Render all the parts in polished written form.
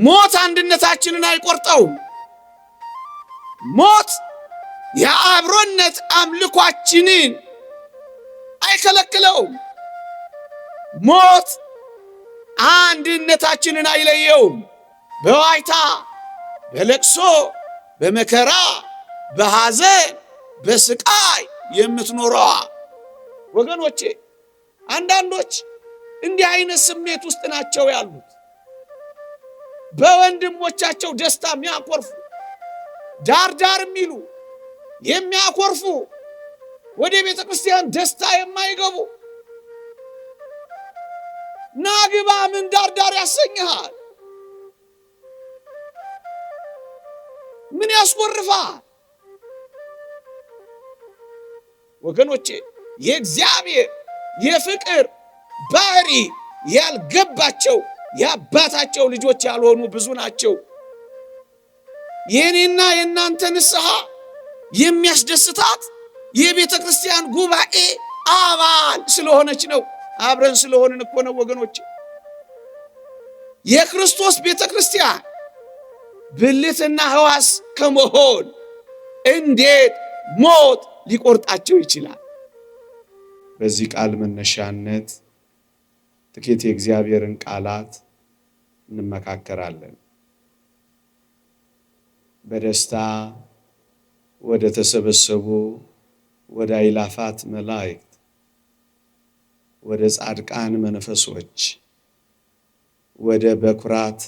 ሞት አንድነታችንን አይቆርጠውም። ሞት የአብሮነት አምልኳችንን አይከለክለውም። ሞት አንድነታችንን አይለየውም። በዋይታ በለቅሶ በመከራ በሐዘን በስቃይ የምትኖረዋ ወገኖቼ፣ አንዳንዶች እንዲህ አይነት ስሜት ውስጥ ናቸው ያሉት። በወንድሞቻቸው ደስታ የሚያኮርፉ ዳር የሚሉ የሚያኮርፉ ወደ ቤተ ክርስቲያን ደስታ የማይገቡ ናግባ ምን ዳር ያሰኝሃል? ምን ያስቆርፋል? ወገኖቼ የእግዚአብሔር የፍቅር ባህሪ ያልገባቸው የአባታቸው ልጆች ያልሆኑ ብዙ ናቸው። የኔና የእናንተ ንስሐ የሚያስደስታት የቤተ ክርስቲያን ጉባኤ አባል ስለሆነች ነው። አብረን ስለሆንን እኮ ነው ወገኖቼ። የክርስቶስ ቤተ ክርስቲያን ብልትና ሕዋስ ከመሆን እንዴት ሞት ሊቆርጣቸው ይችላል? በዚህ ቃል መነሻነት ጥቂት የእግዚአብሔርን ቃላት እንመካከራለን። በደስታ ወደ ተሰበሰቡ ወደ አእላፋት መላእክት ወደ ጻድቃን መንፈሶች ወደ በኩራት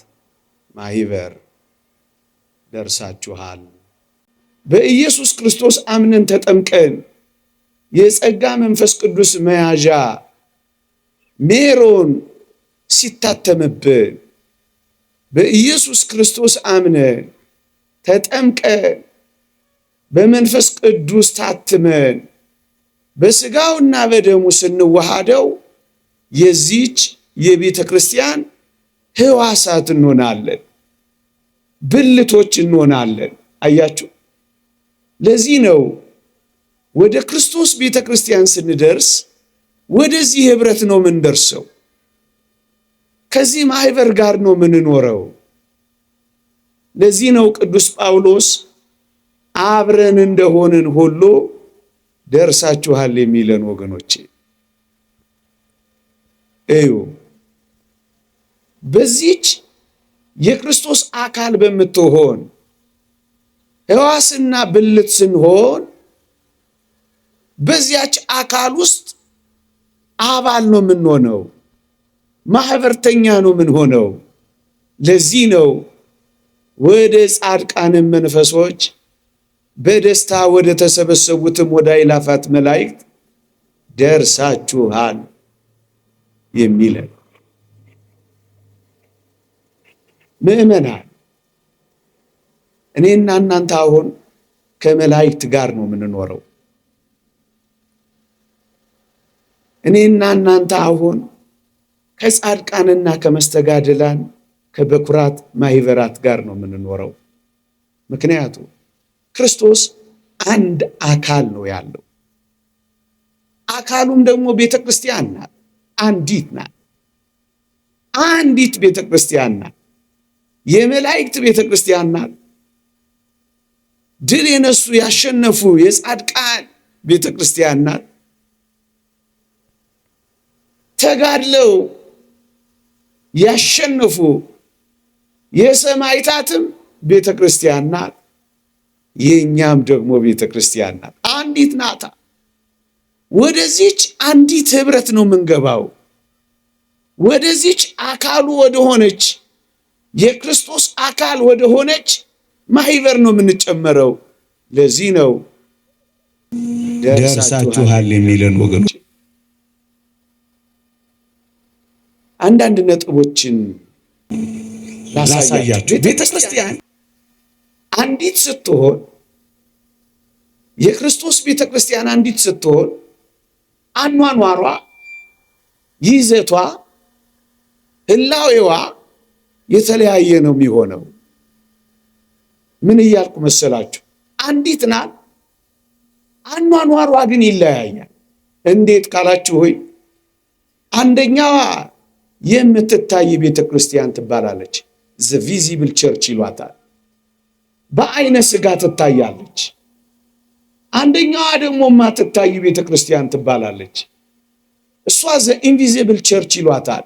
ማህበር ደርሳችኋል። በኢየሱስ ክርስቶስ አምነን ተጠምቀን የጸጋ መንፈስ ቅዱስ መያዣ ሜሮን ሲታተምብን በኢየሱስ ክርስቶስ አምነን ተጠምቀን በመንፈስ ቅዱስ ታትመን በስጋውና በደሙ ስንዋሃደው የዚች የቤተ ክርስቲያን ሕዋሳት እንሆናለን፣ ብልቶች እንሆናለን። አያችሁ፣ ለዚህ ነው ወደ ክርስቶስ ቤተ ክርስቲያን ስንደርስ ወደዚህ ህብረት ነው የምንደርሰው። ከዚህ ማህበር ጋር ነው የምንኖረው። ለዚህ ነው ቅዱስ ጳውሎስ አብረን እንደሆንን ሁሉ ደርሳችኋል የሚለን ወገኖቼ። እዩ፣ በዚች የክርስቶስ አካል በምትሆን ሕዋስና ብልት ስንሆን በዚያች አካል ውስጥ አባል ነው የምንሆነው፣ ማህበርተኛ ነው የምንሆነው። ለዚህ ነው ወደ ጻድቃን መንፈሶች በደስታ ወደ ተሰበሰቡትም ወደ አእላፋት መላእክት ደርሳችኋል የሚለን። ምእመናን፣ እኔና እናንተ አሁን ከመላእክት ጋር ነው የምንኖረው። እኔና እናንተ አሁን ከጻድቃንና ከመስተጋድላን ከበኩራት ማህበራት ጋር ነው የምንኖረው። ምክንያቱም ክርስቶስ አንድ አካል ነው ያለው። አካሉም ደግሞ ቤተ ክርስቲያን ናት። አንዲት ናት። አንዲት ቤተ ክርስቲያን ናት። የመላእክት ቤተ ክርስቲያን ናት። ድል የነሱ ያሸነፉ የጻድቃን ቤተ ክርስቲያን ናት። ተጋድለው ያሸነፉ የሰማዕታትም ቤተ ክርስቲያን ናት። የኛም ደግሞ ቤተ ክርስቲያን ናት። አንዲት ናታ። ወደዚች አንዲት ህብረት ነው የምንገባው። ወደዚች አካሉ ወደ ሆነች የክርስቶስ አካል ወደ ሆነች ማህበር ነው የምንጨመረው። ለዚህ ነው ደርሳችኋል የሚለን ወገኖች። አንዳንድ ነጥቦችን ላሳያችሁ። ቤተ ክርስቲያን አንዲት ስትሆን፣ የክርስቶስ ቤተ ክርስቲያን አንዲት ስትሆን አኗኗሯ፣ ይዘቷ፣ ህላዌዋ የተለያየ ነው የሚሆነው። ምን እያልኩ መሰላችሁ? አንዲት ናት፣ አኗኗሯ ግን ይለያያል። እንዴት ካላችሁ ሆይ አንደኛዋ የምትታይ ቤተ ክርስቲያን ትባላለች። ዘ ቪዚብል ቸርች ይሏታል። በአይነ ስጋ ትታያለች። አንደኛዋ ደግሞ ማትታይ ቤተክርስቲያን ትባላለች። እሷ ዘ ኢንቪዚብል ቸርች ይሏታል።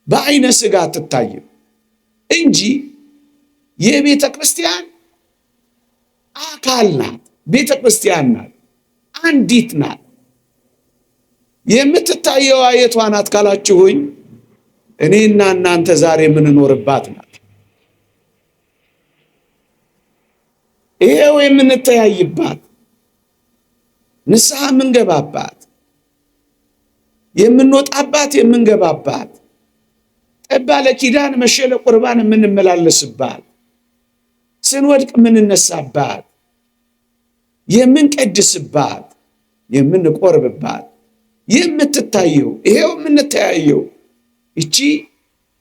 በአይነ ስጋ አትታይም እንጂ የቤተክርስቲያን አካል ናት። ቤተክርስቲያን ናት፣ አንዲት ናት። የምትታየው የቷ ናት ካላችሁኝ፣ እኔና እናንተ ዛሬ የምንኖርባት ናት። ይሄው የምንተያይባት፣ ንስሐ የምንገባባት፣ የምንወጣባት፣ የምንገባባት፣ ጠባ ለኪዳን መሸ ለቁርባን የምንመላለስባት፣ ስንወድቅ የምንነሳባት፣ የምንቀድስባት፣ የምንቆርብባት የምትታየው ይሄው የምንተያየው እቺ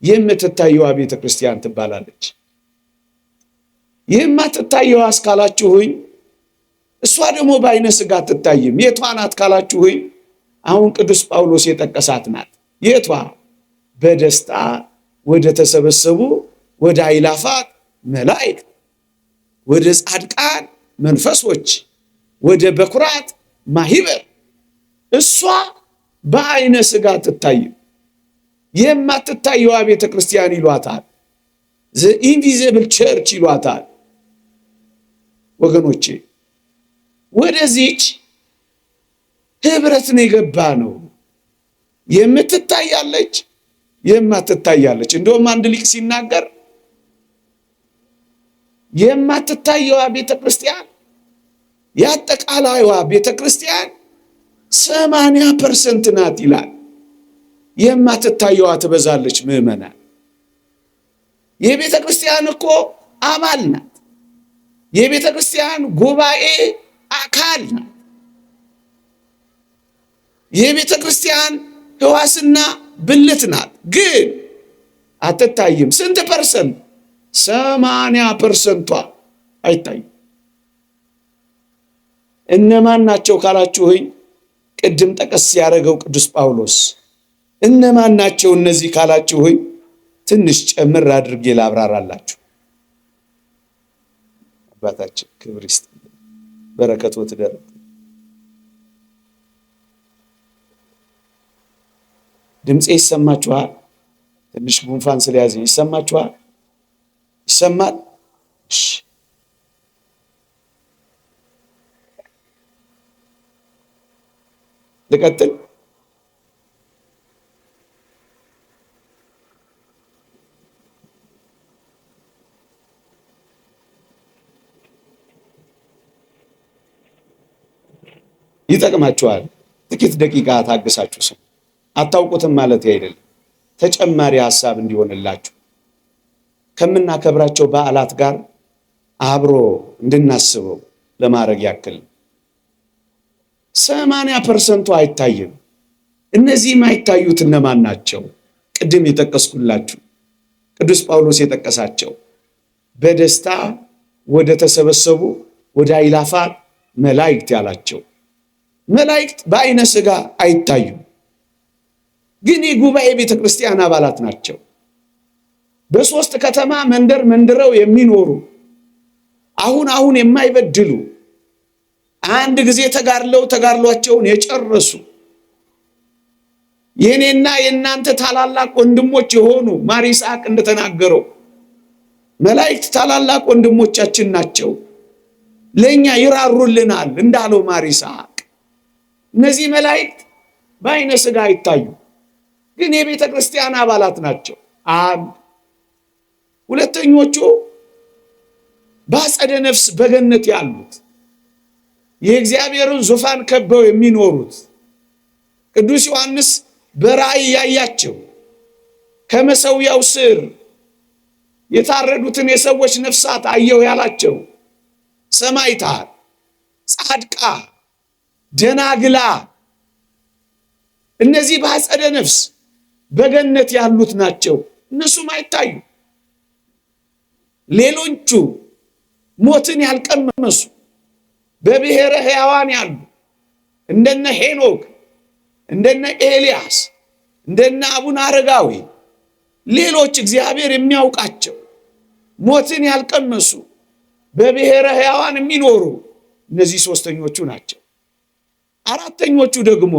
የምትታየዋ ቤተ ክርስቲያን ትባላለች። የማትታየዋ አስካላችሁኝ፣ እሷ ደግሞ በአይነ ስጋ አትታይም። የቷ ናት ካላችሁኝ፣ አሁን ቅዱስ ጳውሎስ የጠቀሳት ናት። የቷ? በደስታ ወደ ተሰበሰቡ ወደ አእላፋት መላእክት፣ ወደ ጻድቃን መንፈሶች፣ ወደ በኩራት ማህበር። እሷ በአይነ ስጋ አትታይም። የማትታየዋ ቤተ ክርስቲያን ይሏታል፣ ዘ ኢንቪዚብል ቸርች ይሏታል። ወገኖቼ ወደዚች ህብረት ነው የገባ ነው። የምትታያለች፣ የማትታያለች። እንደውም አንድ ሊቅ ሲናገር የማትታየዋ ቤተ ክርስቲያን ያጠቃላይዋ ቤተ ክርስቲያን 80% ናት ይላል። የማትታየዋ ትበዛለች። ምዕመናን፣ የቤተ ክርስቲያን እኮ አባል ናት። የቤተ ክርስቲያን ጉባኤ አካል ናት። የቤተ ክርስቲያን ሕዋስና ብልት ናት። ግን አትታይም። ስንት ፐርሰንት? 80%ቷ አይታይም። እነማን ናቸው ካላችሁኝ፣ ቅድም ጠቀስ ያደረገው ቅዱስ ጳውሎስ እነማን ናቸው እነዚህ ካላችሁኝ፣ ትንሽ ጨምር አድርጌ ላብራራላችሁ። አባታችን ክብር ይስጥ፣ በረከቱ ትደረግ። ድምጼ ይሰማችኋል? ትንሽ ጉንፋን ስለያዘኝ ይሰማችኋል? ይሰማል? እሺ፣ ልቀጥል? ይጠቅማችኋል። ጥቂት ደቂቃ ታግሳችሁ ስሙ። አታውቁትም ማለት አይደለም፣ ተጨማሪ ሐሳብ እንዲሆንላችሁ ከምናከብራቸው በዓላት ጋር አብሮ እንድናስበው ለማድረግ ያክል 80%ቱ አይታይም። እነዚህ የማይታዩት እነማን ናቸው? ቅድም የጠቀስኩላችሁ ቅዱስ ጳውሎስ የጠቀሳቸው በደስታ ወደ ተሰበሰቡ ወደ አእላፋት መላእክት ያላቸው መላእክት በአይነ ስጋ አይታዩም፣ ግን የጉባኤ ቤተ ክርስቲያን አባላት ናቸው። በሶስት ከተማ መንደር መንድረው የሚኖሩ አሁን የማይበድሉ አንድ ጊዜ ተጋድሏቸውን የጨረሱ የኔና የናንተ ታላላቅ ወንድሞች የሆኑ ማር ይስሐቅ እንደተናገረው መላእክት ታላላቅ ወንድሞቻችን ናቸው፣ ለኛ ይራሩልናል እንዳለው ማር ይስሐቅ። እነዚህ መላእክት በአይነ ስጋ አይታዩ፣ ግን የቤተ ክርስቲያን አባላት ናቸው። አንድ ሁለተኞቹ በአጸደ ነፍስ በገነት ያሉት የእግዚአብሔርን ዙፋን ከበው የሚኖሩት ቅዱስ ዮሐንስ በራእይ ያያቸው ከመሠዊያው ስር የታረዱትን የሰዎች ነፍሳት አየሁ ያላቸው ሰማዕታት፣ ጻድቃን፣ ደናግላ እነዚህ በአጸደ ነፍስ በገነት ያሉት ናቸው። እነሱም አይታዩ። ሌሎቹ ሞትን ያልቀመሱ በብሔረ ሕያዋን ያሉ እንደነ ሄኖክ፣ እንደነ ኤልያስ፣ እንደነ አቡነ አረጋዊ ሌሎች እግዚአብሔር የሚያውቃቸው ሞትን ያልቀመሱ በብሔረ ሕያዋን የሚኖሩ እነዚህ ሶስተኞቹ ናቸው። አራተኞቹ ደግሞ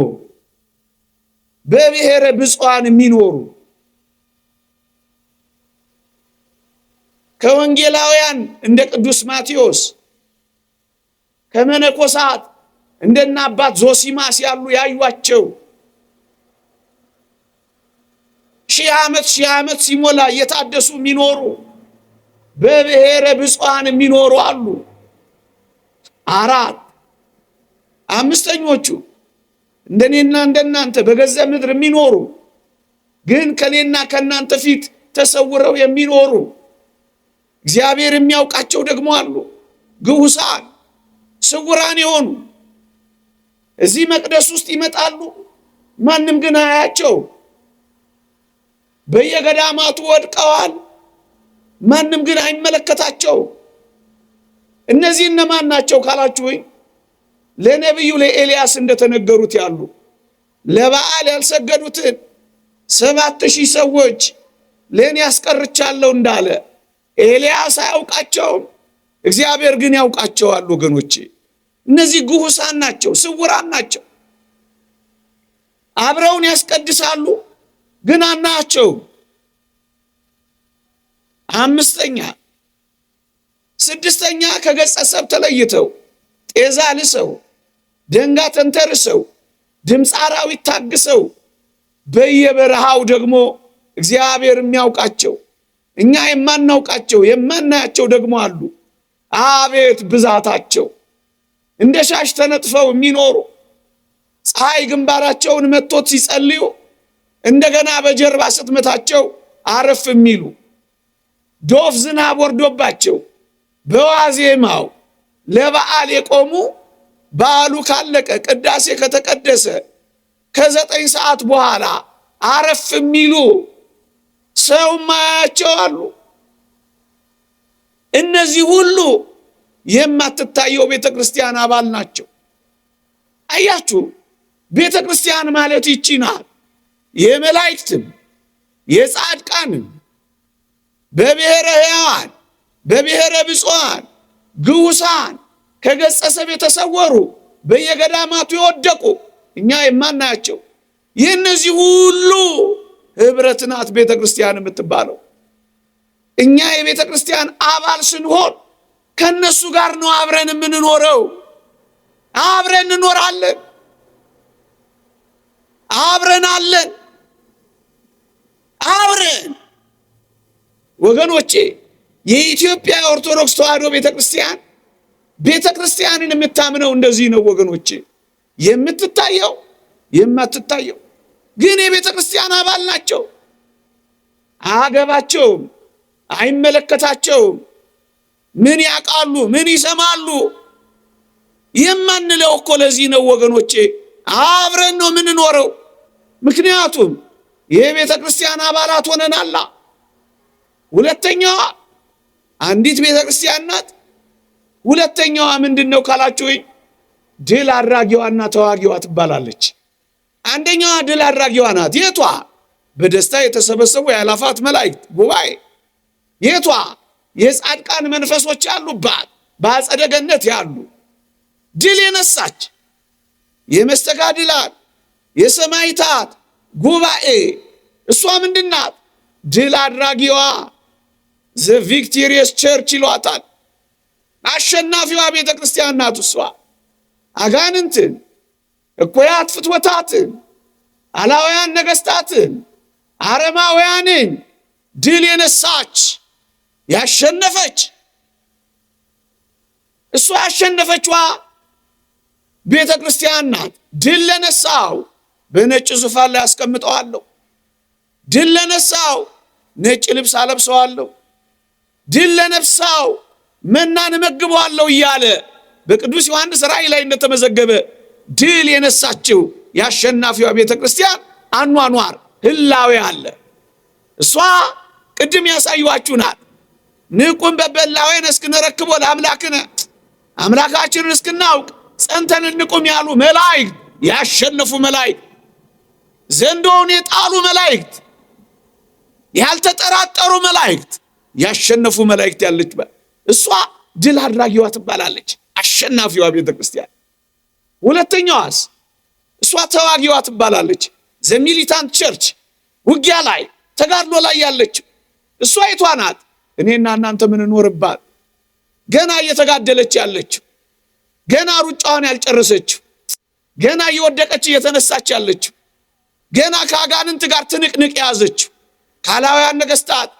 በብሔረ ብፁዓን የሚኖሩ ከወንጌላውያን እንደ ቅዱስ ማቴዎስ፣ ከመነኮሳት እንደና አባት ዞሲማስ ያሉ ያዩአቸው ሺህ ዓመት ሲሞላ እየታደሱ የሚኖሩ በብሔረ ብፁዓን የሚኖሩ አሉ። አራት አምስተኞቹ እንደኔና እንደናንተ በገዛ ምድር የሚኖሩ ግን ከኔና ከናንተ ፊት ተሰውረው የሚኖሩ እግዚአብሔር የሚያውቃቸው ደግሞ አሉ። ግሁሳን ስውራን የሆኑ እዚህ መቅደስ ውስጥ ይመጣሉ፣ ማንም ግን አያቸው። በየገዳማቱ ወድቀዋል፣ ማንም ግን አይመለከታቸው። እነዚህ እነማን ናቸው ካላችሁኝ ለነቢዩ ለኤልያስ እንደተነገሩት ያሉ ለበዓል ያልሰገዱትን 7000 ሰዎች ለኔ ያስቀርቻለሁ እንዳለ ኤልያስ አያውቃቸውም፣ እግዚአብሔር ግን ያውቃቸዋል። ወገኖቼ እነዚህ ግሁሳን ናቸው፣ ስውራን ናቸው። አብረውን ያስቀድሳሉ ግን አናያቸው። አምስተኛ ስድስተኛ ከገጸ ሰብ ተለይተው ጤዛ ልሰው ደንጋ ተንተርሰው ድምፀ አራዊት ታግሰው በየበረሃው ደግሞ እግዚአብሔር የሚያውቃቸው እኛ የማናውቃቸው የማናያቸው ደግሞ አሉ። አቤት ብዛታቸው! እንደ ሻሽ ተነጥፈው የሚኖሩ ፀሐይ ግንባራቸውን መጥቶት ሲጸልዩ እንደገና በጀርባ ስትመታቸው አረፍ የሚሉ ዶፍ ዝናብ ወርዶባቸው በዋዜማው ለበዓል የቆሙ በዓሉ ካለቀ ቅዳሴ ከተቀደሰ ከ9 ሰዓት በኋላ አረፍ የሚሉ ሰው ማያቸው አሉ። እነዚህ ሁሉ የማትታየው ቤተክርስቲያን አባል ናቸው። አያችሁ፣ ቤተክርስቲያን ማለት ይቺ ናት። የመላእክትም የጻድቃንም በብሔረ ሕያዋን በብሔረ ብፁዓን ግሁሳን ከገጸ ሰብ የተሰወሩ በየገዳማቱ የወደቁ እኛ የማናያቸው የእነዚህ ሁሉ ህብረት ናት ቤተክርስቲያን የምትባለው። እኛ የቤተክርስቲያን አባል ስንሆን ከነሱ ጋር ነው አብረን የምንኖረው። አብረን እንኖራለን፣ አብረን አለን፣ አብረን። ወገኖቼ የኢትዮጵያ ኦርቶዶክስ ተዋሕዶ ቤተክርስቲያን ቤተክርስቲያንን የምታምነው እንደዚህ ነው ወገኖቼ። የምትታየው የማትታየው ግን የቤተክርስቲያን አባል ናቸው። አያገባቸውም፣ አይመለከታቸውም። ምን ያውቃሉ? ምን ይሰማሉ? የማንለው እኮ ለዚህ ነው ወገኖቼ። አብረን ነው የምንኖረው። ምክንያቱም የቤተክርስቲያን አባላት ሆነናላ። ሁለተኛዋ አንዲት ቤተክርስቲያን ናት። ሁለተኛዋ ምንድነው ካላችሁኝ ድል አድራጊዋና ተዋጊዋ ትባላለች። አንደኛዋ ድል አድራጊዋ ናት። የቷ? በደስታ የተሰበሰቡ የአእላፋት መላእክት ጉባኤ። የቷ? የጻድቃን መንፈሶች ያሉባት በአጸደ ገነት ያሉ ድል የነሳች የመስተጋድላን የሰማዕታት ጉባኤ። እሷ ምንድናት? ድል አድራጊዋ ዘ ቪክቶሪየስ ቸርች ይሏታል። አሸናፊዋ ቤተክርስቲያን ናት እሷ። አጋንንትን፣ እኩያት ፍትወታትን፣ አላውያን ነገስታትን፣ አረማውያንን ድል የነሳች ያሸነፈች እሷ ያሸነፈችዋ ቤተክርስቲያን ናት። ድል ለነሳው በነጭ ዙፋን ላይ አስቀምጠዋለሁ። ድል ለነሳው ነጭ ልብስ አለብሰዋለሁ። ድል ለነሳው መናን እመግበዋለሁ እያለ በቅዱስ ዮሐንስ ራእይ ላይ እንደተመዘገበ ድል የነሳችው ያሸናፊዋ ቤተክርስቲያን አኗኗር ህላዌ አለ። እሷ ቅድም ያሳዩአችሁ ናት። ንቁም በበላዌን እስክንረክቦ ለአምላክነ፣ አምላካችንን እስክናውቅ ጸንተን እንቁም ያሉ መላእክት፣ ያሸነፉ መላእክት፣ ዘንዶውን የጣሉ መላእክት፣ ያልተጠራጠሩ መላእክት፣ ያሸነፉ መላእክት ያለች እሷ ድል አድራጊዋ ትባላለች፣ አሸናፊዋ ቤተክርስቲያን። ሁለተኛዋስ እሷ ተዋጊዋ ትባላለች፣ ዘ ሚሊታንት ቸርች፣ ውጊያ ላይ ተጋድሎ ላይ ያለች እሷ የቷ ናት? እኔና እናንተ ምን እንኖርባት ገና እየተጋደለች ያለች፣ ገና ሩጫዋን ያልጨረሰች፣ ገና እየወደቀች እየተነሳች ያለች፣ ገና ከአጋንንት ጋር ትንቅንቅ ያዘች፣ ካላውያን ነገስታት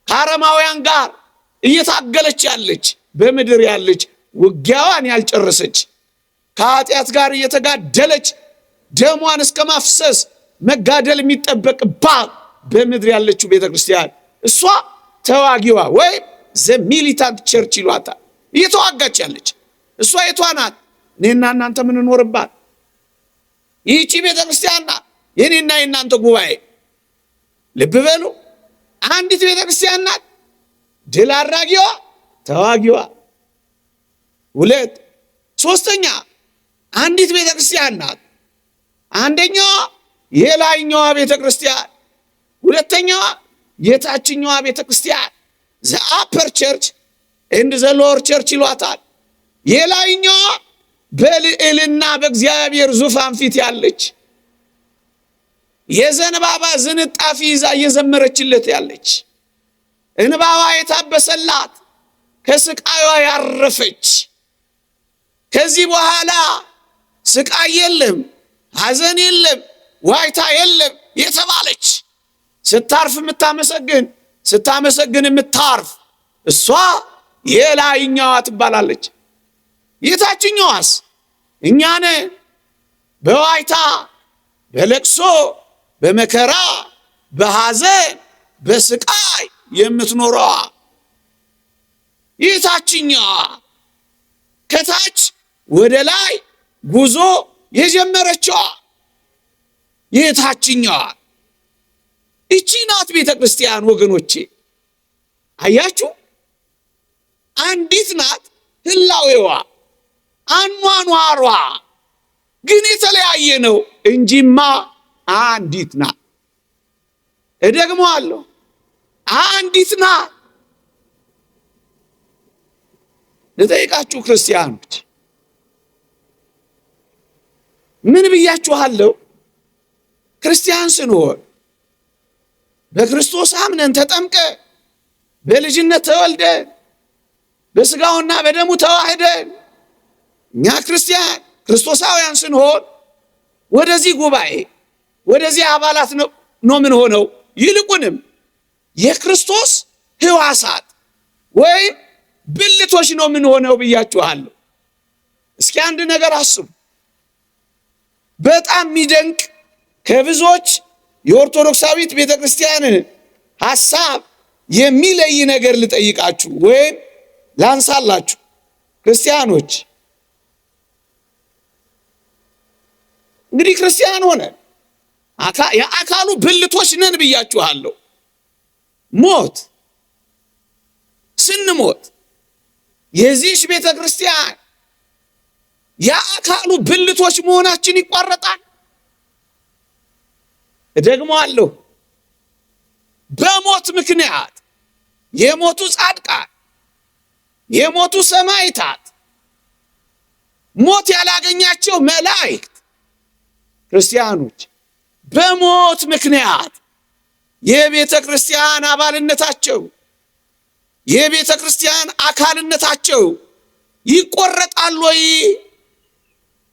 ከአረማውያን ጋር እየታገለች ያለች፣ በምድር ያለች ውጊያዋን ያልጨረሰች፣ ከኃጢአት ጋር እየተጋደለች ደሟን እስከ ማፍሰስ መጋደል የሚጠበቅባት በምድር ያለችው ቤተክርስቲያን እሷ ተዋጊዋ ወይም ዘ ሚሊታንት ቸርች ይሏታል። እየተዋጋች ያለች እሷ የቷ ናት? እኔና እናንተ ምን እንኖርባት ይህቺ ቤተክርስቲያን ናት። የኔና የእናንተ ጉባኤ ልብ በሉ፣ አንዲት ቤተክርስቲያን ናት። ድል አድራጊዋ ተዋጊዋ። ሁለት ሶስተኛ አንዲት ቤተክርስቲያን ናት። አንደኛዋ የላይኛዋ ቤተክርስቲያን፣ ሁለተኛዋ የታችኛዋ ቤተክርስቲያን ዘ አፐር ቸርች ኤንድ ዘ ሎወር ቸርች ይሏታል። የላይኛዋ በልዕልና በእግዚአብሔር ዙፋን ፊት ያለች የዘንባባ ዝንጣፊ ይዛ እየዘመረችለት ያለች፣ እንባዋ የታበሰላት ከስቃይዋ ያረፈች፣ ከዚህ በኋላ ስቃይ የለም፣ ሐዘን የለም፣ ዋይታ የለም የተባለች፣ ስታርፍ የምታመሰግን ስታመሰግን የምታርፍ እሷ የላይኛዋ ትባላለች። የታችኛዋስ እኛን በዋይታ በለቅሶ በመከራ በሐዘን በስቃይ የምትኖረዋ የታችኛዋ ከታች ወደ ላይ ጉዞ የጀመረችዋ የታችኛዋ እቺ ናት ቤተክርስቲያን። ወገኖቼ አያችሁ፣ አንዲት ናት ህላዌዋ፣ አኗኗሯ ግን የተለያየ ነው እንጂማ አንዲት ናት። እደግመዋለሁ፣ አንዲት ናት። ልጠይቃችሁ ክርስቲያኖች፣ ምን ብያችኋለሁ? ክርስቲያን ስንሆን በክርስቶስ አምነን ተጠምቀን በልጅነት ተወልደን በስጋውና በደሙ ተዋህደን እኛ ክርስቲያን ክርስቶሳውያን ስንሆን ወደዚህ ጉባኤ ወደዚህ አባላት ነው ምን ሆነው ይልቁንም የክርስቶስ ሕዋሳት ወይም ብልቶች ነው ምን ሆነው ብያችኋለሁ። እስኪ አንድ ነገር አስቡ። በጣም የሚደንቅ ከብዙዎች የኦርቶዶክሳዊት ቤተክርስቲያንን ሐሳብ የሚለይ ነገር ልጠይቃችሁ ወይም ላንሳላችሁ። ክርስቲያኖች እንግዲህ ክርስቲያን ሆነን የአካሉ ብልቶች ነን ብያችኋለሁ። ሞት ስንሞት የዚህች ቤተክርስቲያን የአካሉ ብልቶች መሆናችን ይቋረጣል። እደግመዋለሁ፣ በሞት ምክንያት የሞቱ ጻድቃን የሞቱ ሰማዕታት ሞት ያላገኛቸው መላእክት ክርስቲያኖች በሞት ምክንያት የቤተ ክርስቲያን አባልነታቸው የቤተ ክርስቲያን አካልነታቸው ይቆረጣል ወይ?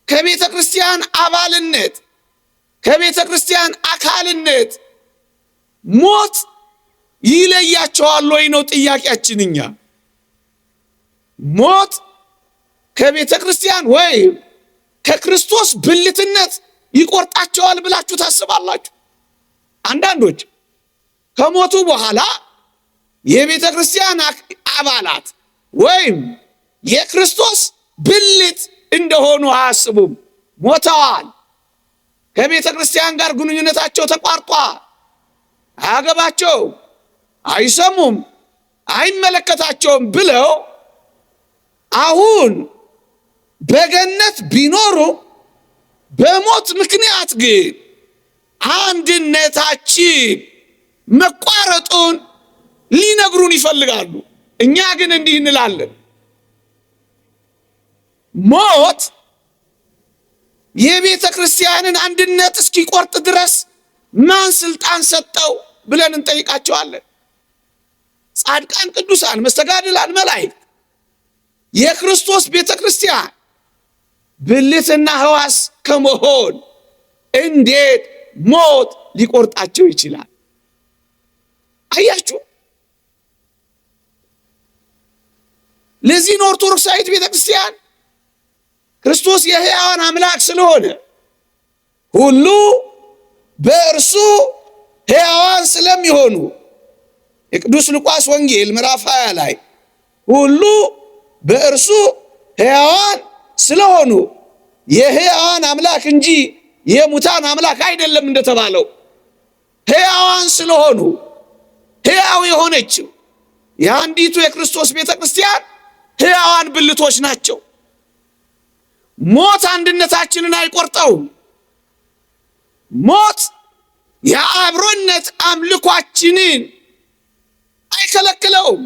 ከቤተ ክርስቲያን አባልነት ከቤተ ክርስቲያን አካልነት ሞት ይለያቸዋል ወይ ነው ጥያቄያችን። እኛ ሞት ከቤተ ክርስቲያን ወይም ከክርስቶስ ብልትነት ይቆርጣቸዋል ብላችሁ ታስባላችሁ? አንዳንዶች ከሞቱ በኋላ የቤተ ክርስቲያን አባላት ወይም የክርስቶስ ብልት እንደሆኑ አያስቡም። ሞተዋል፣ ከቤተ ክርስቲያን ጋር ግንኙነታቸው ተቋርጧል፣ አያገባቸው፣ አይሰሙም፣ አይመለከታቸውም ብለው አሁን በገነት ቢኖሩ በሞት ምክንያት ግን አንድነታችን መቋረጡን ሊነግሩን ይፈልጋሉ። እኛ ግን እንዲህ እንላለን፣ ሞት የቤተ ክርስቲያንን አንድነት እስኪቆርጥ ድረስ ማን ስልጣን ሰጠው ብለን እንጠይቃቸዋለን። ጻድቃን፣ ቅዱሳን፣ መስተጋድላን፣ መላእክት የክርስቶስ ቤተ ክርስቲያን ብልትና ሕዋስ ከመሆን እንዴት ሞት ሊቆርጣቸው ይችላል? አያችሁ። ለዚህ ነው ኦርቶዶክሳዊት ቤተ ክርስቲያን ክርስቶስ የሕያዋን አምላክ ስለሆነ ሁሉ በእርሱ ሕያዋን ስለሚሆኑ የቅዱስ ሉቃስ ወንጌል ምዕራፍ 20 ላይ ሁሉ በእርሱ ሕያዋን ስለሆኑ የሕያዋን አምላክ እንጂ የሙታን አምላክ አይደለም እንደተባለው ሕያዋን ስለሆኑ ሕያው የሆነችው የአንዲቱ የክርስቶስ ቤተ ክርስቲያን ሕያዋን ብልቶች ናቸው። ሞት አንድነታችንን አይቆርጠውም። ሞት የአብሮነት አምልኳችንን አይከለክለውም።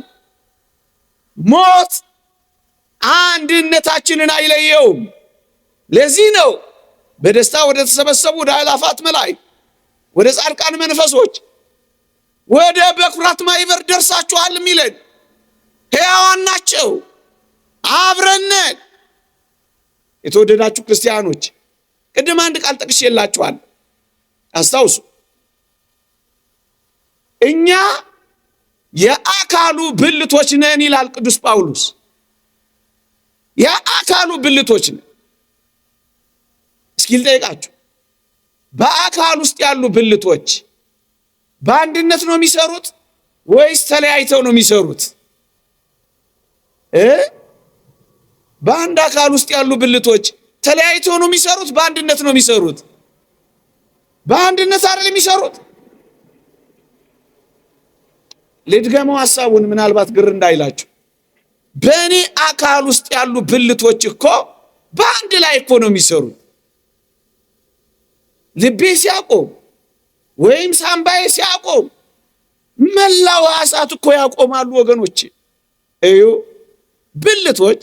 ሞት አንድነታችንን አይለየውም። ለዚህ ነው በደስታ ወደ ተሰበሰቡ ወደ አእላፋት መላእክት፣ ወደ ጻድቃን መንፈሶች፣ ወደ በኩራት ማኅበር ደርሳችኋል የሚለን። ሕያዋን ናቸው፣ አብረነን። የተወደዳችሁ ክርስቲያኖች ቅድም አንድ ቃል ጠቅሼላችኋል፣ አስታውሱ። እኛ የአካሉ ብልቶች ነን ይላል ቅዱስ ጳውሎስ። የአካሉ ብልቶች ነን። እስኪ ልጠይቃችሁ፣ በአካል ውስጥ ያሉ ብልቶች በአንድነት ነው የሚሰሩት ወይስ ተለያይተው ነው የሚሰሩት? በአንድ አካል ውስጥ ያሉ ብልቶች ተለያይተው ነው የሚሰሩት? በአንድነት ነው የሚሰሩት? በአንድነት አይደል የሚሰሩት? ልድገመው ሐሳቡን ምናልባት ግር እንዳይላችሁ። በእኔ አካል ውስጥ ያሉ ብልቶች እኮ በአንድ ላይ እኮ ነው የሚሰሩት። ልቤ ሲያቆም ወይም ሳምባዬ ሲያቆም መላው ሕዋሳት እኮ ያቆማሉ ወገኖች። እዩ፣ ብልቶች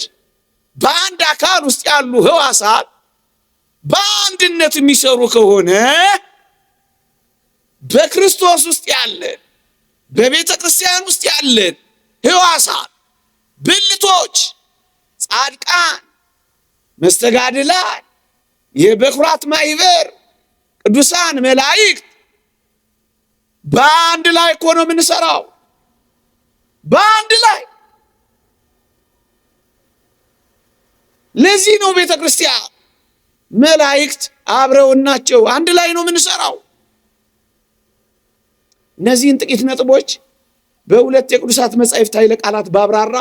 በአንድ አካል ውስጥ ያሉ ሕዋሳት በአንድነት የሚሰሩ ከሆነ በክርስቶስ ውስጥ ያለን በቤተ ክርስቲያን ውስጥ ያለን ሕዋሳት ብልቶች፣ ጻድቃን፣ መስተጋድላን፣ የበኩራት ማኅበር፣ ቅዱሳን መላእክት በአንድ ላይ እኮ ነው የምንሰራው። በአንድ ላይ። ለዚህ ነው ቤተ ክርስቲያን መላእክት አብረውን ናቸው፣ አንድ ላይ ነው የምንሰራው። እነዚህን ጥቂት ነጥቦች በሁለት የቅዱሳት መጻሕፍት ኃይለ ቃላት ባብራራ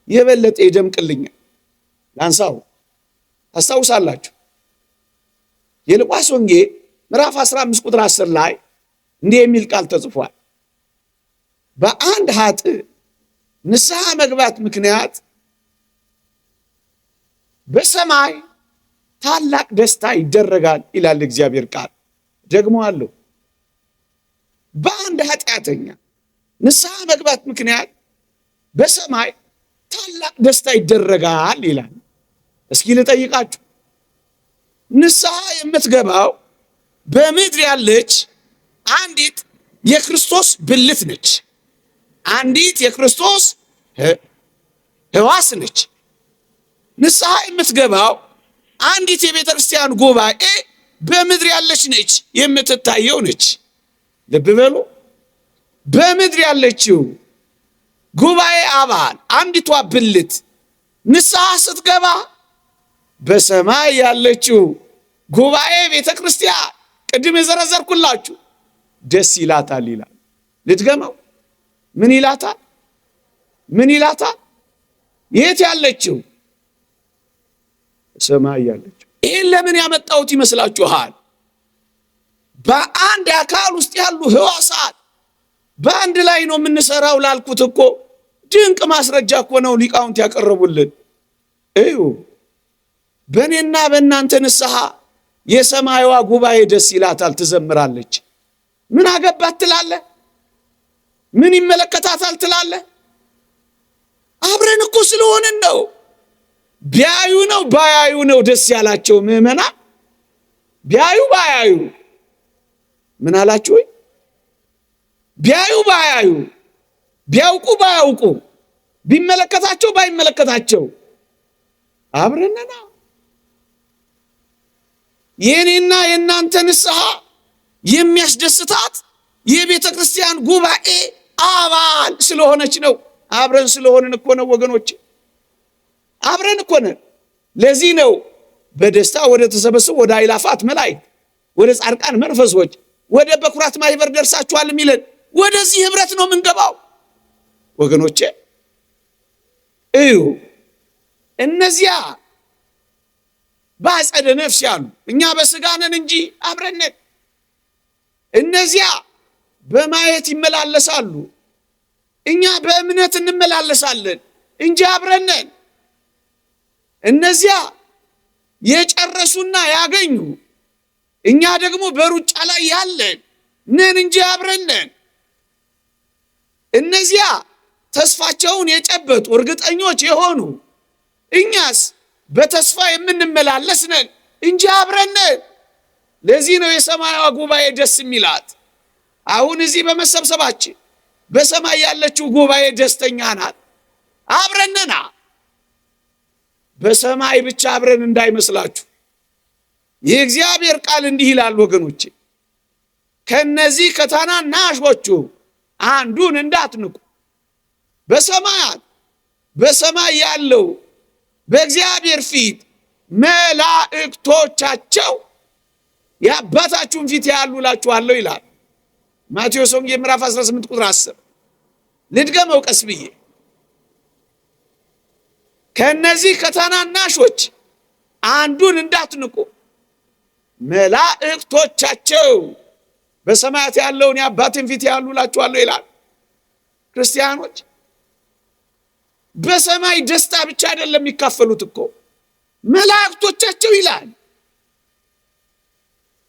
የበለጠ ይደምቅልኛል። ላንሳው። ታስታውሳላችሁ የሉቃስ ወንጌል ምዕራፍ 15 ቁጥር 10 ላይ እንዲህ የሚል ቃል ተጽፏል። በአንድ ኃጥእ ንስሐ መግባት ምክንያት በሰማይ ታላቅ ደስታ ይደረጋል ይላል እግዚአብሔር ቃል። ደግሞ አለው በአንድ ኃጢአተኛ ንስሐ መግባት ምክንያት በሰማይ ታላቅ ደስታ ይደረጋል ይላል። እስኪ ልጠይቃችሁ፣ ንስሐ የምትገባው በምድር ያለች አንዲት የክርስቶስ ብልት ነች። አንዲት የክርስቶስ ሕዋስ ነች። ንስሐ የምትገባው አንዲት የቤተ ክርስቲያን ጉባኤ በምድር ያለች ነች፣ የምትታየው ነች። ልብ በሉ። በምድር ያለችው ጉባኤ አባል አንዲቷ ብልት ንስሐ ስትገባ በሰማይ ያለችው ጉባኤ ቤተ ክርስቲያን ቅድም የዘረዘርኩላችሁ ደስ ይላታል ይላል። ልትገመው ምን ይላታል? ምን ይላታል? የት ያለችው? ሰማይ ያለችው። ይህን ለምን ያመጣሁት ይመስላችኋል? በአንድ አካል ውስጥ ያሉ ሕዋሳት በአንድ ላይ ነው የምንሰራው ላልኩት እኮ ድንቅ ማስረጃ እኮ ነው ሊቃውንት ያቀረቡልን። እዩ፣ በእኔና በእናንተ ንስሐ የሰማይዋ ጉባኤ ደስ ይላታል፣ ትዘምራለች። ምን አገባት ትላለህ? ምን ይመለከታታል ትላለህ? አብረን እኮ ስለሆነን ነው። ቢያዩ ነው ባያዩ ነው ደስ ያላቸው ምዕመናን? ቢያዩ ባያዩ ምን አላችሁ? ቢያዩ ባያዩ፣ ቢያውቁ ባያውቁ፣ ቢመለከታቸው ባይመለከታቸው አብረንና የኔና የእናንተ ንስሐ የሚያስደስታት የቤተ ክርስቲያን ጉባኤ አባል ስለሆነች ነው። አብረን ስለሆንን እኮ ነው ወገኖች፣ አብረን እኮ ነን። ለዚህ ነው በደስታ ወደ ተሰበሰቡ ወደ አእላፋት መላእክት፣ ወደ ጻድቃን መንፈሶች፣ ወደ በኩራት ማህበር ደርሳችኋል የሚለን። ወደዚህ ህብረት ነው የምንገባው ወገኖቼ። እዩ እነዚያ በአጸደ ነፍስ ያሉ፣ እኛ በስጋ ነን እንጂ አብረን ነን። እነዚያ በማየት ይመላለሳሉ፣ እኛ በእምነት እንመላለሳለን እንጂ አብረን ነን። እነዚያ የጨረሱና ያገኙ፣ እኛ ደግሞ በሩጫ ላይ ያለን ነን እንጂ አብረን ነን። እነዚያ ተስፋቸውን የጨበጡ እርግጠኞች የሆኑ፣ እኛስ በተስፋ የምንመላለስ ነን እንጂ አብረን ነን። ለዚህ ነው የሰማያዊ ጉባኤ ደስ የሚላት። አሁን እዚህ በመሰብሰባችን በሰማይ ያለችው ጉባኤ ደስተኛ ናት። አብረን ነና። በሰማይ ብቻ አብረን እንዳይመስላችሁ። የእግዚአብሔር ቃል እንዲህ ይላል ወገኖቼ፣ ከነዚህ ከታናናሾቹ አንዱን እንዳትንቁ። በሰማያት በሰማይ ያለው በእግዚአብሔር ፊት መላእክቶቻቸው የአባታችሁን ፊት ያያሉ እላችኋለሁ ይላል ማቴዎስ ወንጌል ምዕራፍ 18 ቁጥር 10። ልድገመው ቀስ ብዬ። ከነዚህ ከታናናሾች አንዱን እንዳትንቁ፣ መላእክቶቻቸው በሰማያት ያለውን የአባትን ፊት ያያሉ እላችኋለሁ ይላል። ክርስቲያኖች በሰማይ ደስታ ብቻ አይደለም የሚካፈሉት እኮ መላእክቶቻቸው ይላል።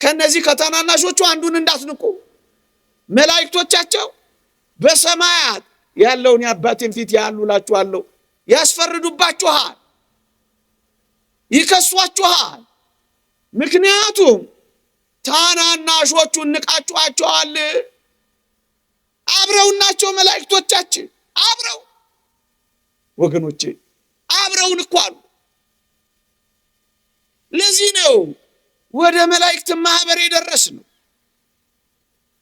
ከነዚህ ከታናናሾቹ አንዱን እንዳትንቁ፣ መላእክቶቻቸው በሰማያት ያለውን የአባቴን ፊት ያያሉ እላችኋለሁ። ያስፈርዱባችኋል፣ ይከሷችኋል። ምክንያቱም ታናናሾቹን ንቃችኋቸዋል። አብረው ናቸው መላእክቶቻችን፣ አብረው ወገኖቼ፣ አብረውን እኮ አሉ። ለዚህ ነው ወደ መላእክት ማህበር የደረስነው።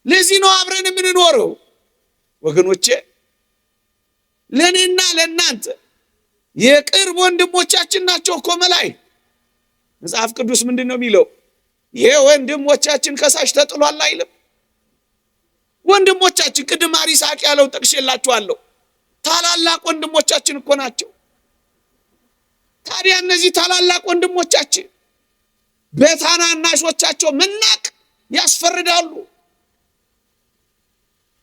ለዚህ ነው አብረን የምንኖረው ወገኖቼ። ለኔና ለእናንተ የቅርብ ወንድሞቻችን ናቸው እኮ መላእክት። መጽሐፍ ቅዱስ ምንድን ነው የሚለው? የወንድሞቻችን ከሳሽ ተጥሏል አይልም? ወንድሞቻችን ቅድም አሪሳቅ ያለው ጠቅሼላችኋለሁ። ታላላቅ ወንድሞቻችን እኮ ናቸው። ታዲያ እነዚህ ታላላቅ ወንድሞቻችን በታናናሾቻቸው መናቅ ያስፈርዳሉ።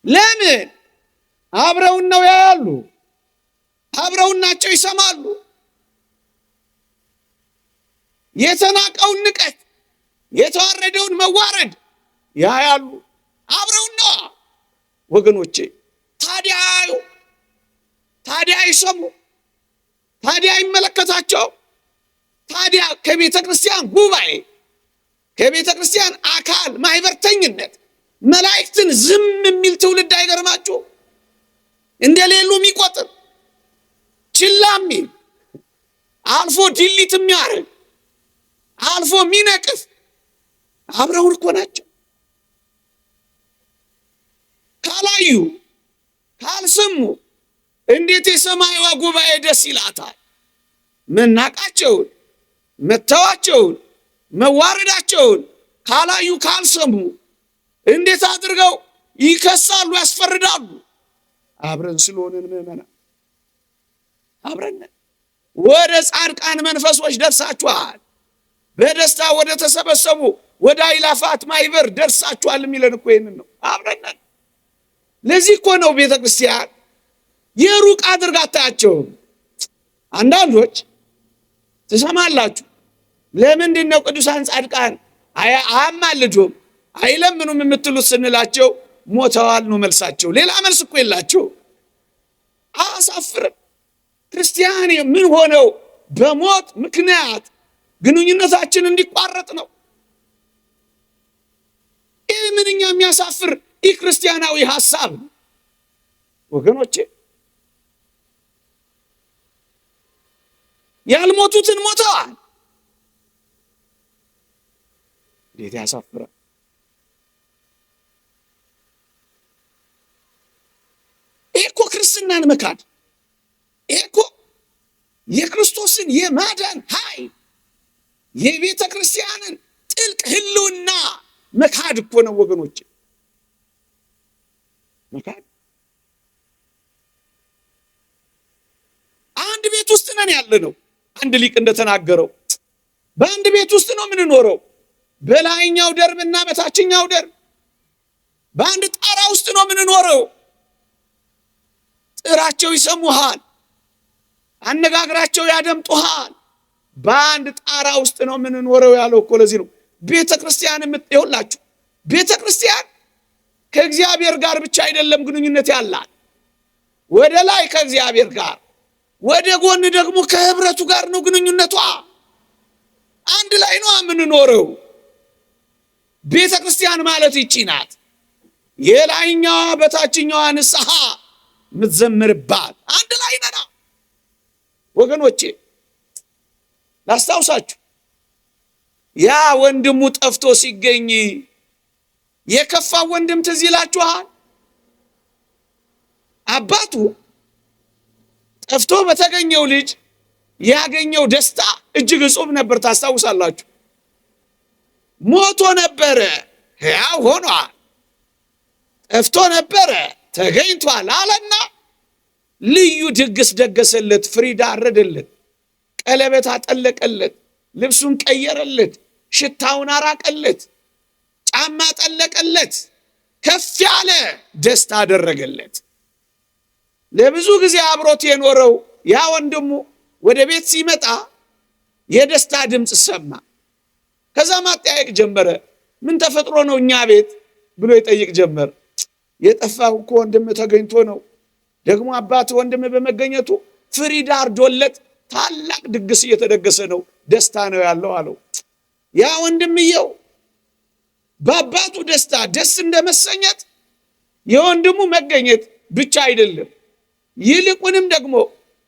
ለምን? አብረውን ነው ያያሉ፣ አብረውን ናቸው ይሰማሉ። የተናቀውን ንቀት፣ የተዋረደውን መዋረድ ያያሉ፣ አብረውን ነው ወገኖቼ። ታዲያ ይሰሙ፣ ታዲያ ይመለከታቸው። ታዲያ ከቤተ ክርስቲያን ጉባኤ፣ ከቤተ ክርስቲያን አካል ማህበርተኝነት መላእክትን ዝም የሚል ትውልድ አይገርማችሁ? እንደሌሉ የሚቆጥር ችላ የሚል አልፎ ዲሊት የሚያደርግ አልፎ የሚነቅፍ አብረውን እኮ ናቸው። ካላዩ ካልሰሙ እንዴት የሰማይዋ ጉባኤ ደስ ይላታል? መናቃቸውን፣ መተዋቸውን፣ መዋረዳቸውን ካላዩ ካልሰሙ እንዴት አድርገው ይከሳሉ፣ ያስፈርዳሉ? አብረን ስለሆነን ምዕመናን አብረን ወደ ጻድቃን መንፈሶች ደርሳችኋል። በደስታ ወደ ተሰበሰቡ ወደ አእላፋት ማህበር ደርሳችኋል የሚለን እኮ ይሄንን ነው። አብረን ለዚህ እኮ ነው ቤተ ክርስቲያን የሩቅ አድርጋ አታያቸውም። አንዳንዶች ትሰማላችሁ፣ ለምንድን ነው ቅዱሳን ጻድቃን አያማልዱም አይለምኑም የምትሉት ስንላቸው ሞተዋል ነው መልሳቸው። ሌላ መልስ እኮ የላቸው። አያሳፍርም? ክርስቲያን ምን ሆነው በሞት ምክንያት ግንኙነታችን እንዲቋረጥ ነው። ይህ ምንኛ የሚያሳፍር ክርስቲያናዊ ሐሳብ ወገኖቼ። ያልሞቱትን ሞተዋል። እንዴት ያሳፍራል! ይህ እኮ ክርስትናን መካድ፣ ይህ እኮ የክርስቶስን የማዳን ኃይል የቤተ ክርስቲያንን ጥልቅ ህልውና መካድ እኮ ነው ወገኖች፣ መካድ። አንድ ቤት ውስጥ ነን ያለ ነው። አንድ ሊቅ እንደተናገረው በአንድ ቤት ውስጥ ነው የምንኖረው። በላይኛው ደርብና በታችኛው ደርብ በአንድ ጣራ ውስጥ ነው የምንኖረው። ጥራቸው ይሰሙሃል፣ አነጋግራቸው ያደምጡሃል። በአንድ ጣራ ውስጥ ነው የምንኖረው ያለው እኮ ለዚህ ነው። ቤተ ክርስቲያን የምትይውላችሁ፣ ቤተ ክርስቲያን ከእግዚአብሔር ጋር ብቻ አይደለም ግንኙነት ያላት፣ ወደ ላይ ከእግዚአብሔር ጋር፣ ወደ ጎን ደግሞ ከህብረቱ ጋር ነው ግንኙነቷ። አንድ ላይ ነው የምንኖረው። ቤተ ክርስቲያን ማለት ይቺ ናት። የላይኛዋ በታችኛዋ ንስሐ የምትዘምርባት አንድ ላይ ነና ወገኖቼ። ላስታውሳችሁ፣ ያ ወንድሙ ጠፍቶ ሲገኝ የከፋው ወንድም ትዝ ይላችኋል? አባቱ ጠፍቶ በተገኘው ልጅ ያገኘው ደስታ እጅግ እጹብ ነበር። ታስታውሳላችሁ? ሞቶ ነበረ፣ ሕያው ሆኗል። ጠፍቶ ነበረ፣ ተገኝቷል አለና ልዩ ድግስ ደገሰለት። ፍሪዳ አረደለት፣ ቀለበት አጠለቀለት፣ ልብሱን ቀየረለት፣ ሽታውን አራቀለት፣ ጫማ ጠለቀለት፣ ከፍ ያለ ደስታ አደረገለት። ለብዙ ጊዜ አብሮት የኖረው ያ ወንድሙ ወደ ቤት ሲመጣ የደስታ ድምፅ ሰማ። ከዛ ማጠያየቅ ጀመረ። ምን ተፈጥሮ ነው እኛ ቤት ብሎ ይጠይቅ ጀመር። የጠፋው እኮ ወንድም ተገኝቶ ነው፣ ደግሞ አባት ወንድም በመገኘቱ ፍሪዳ አርዶለት ታላቅ ድግስ እየተደገሰ ነው፣ ደስታ ነው ያለው አለው። ያ ወንድምየው በአባቱ ደስታ ደስ እንደመሰኘት የወንድሙ መገኘት ብቻ አይደለም፣ ይልቁንም ደግሞ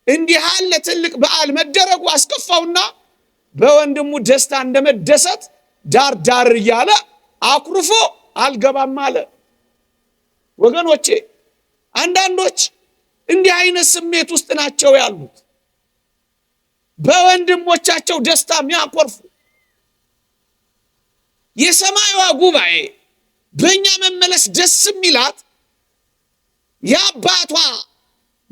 እንዲህ ያለ ትልቅ በዓል መደረጉ አስከፋውና በወንድሙ ደስታ እንደመደሰት ዳር ዳር እያለ አኩርፎ አልገባም አለ። ወገኖቼ፣ አንዳንዶች እንዲህ አይነት ስሜት ውስጥ ናቸው ያሉት፣ በወንድሞቻቸው ደስታ የሚያኮርፉ። የሰማይዋ ጉባኤ በእኛ መመለስ ደስ የሚላት የአባቷ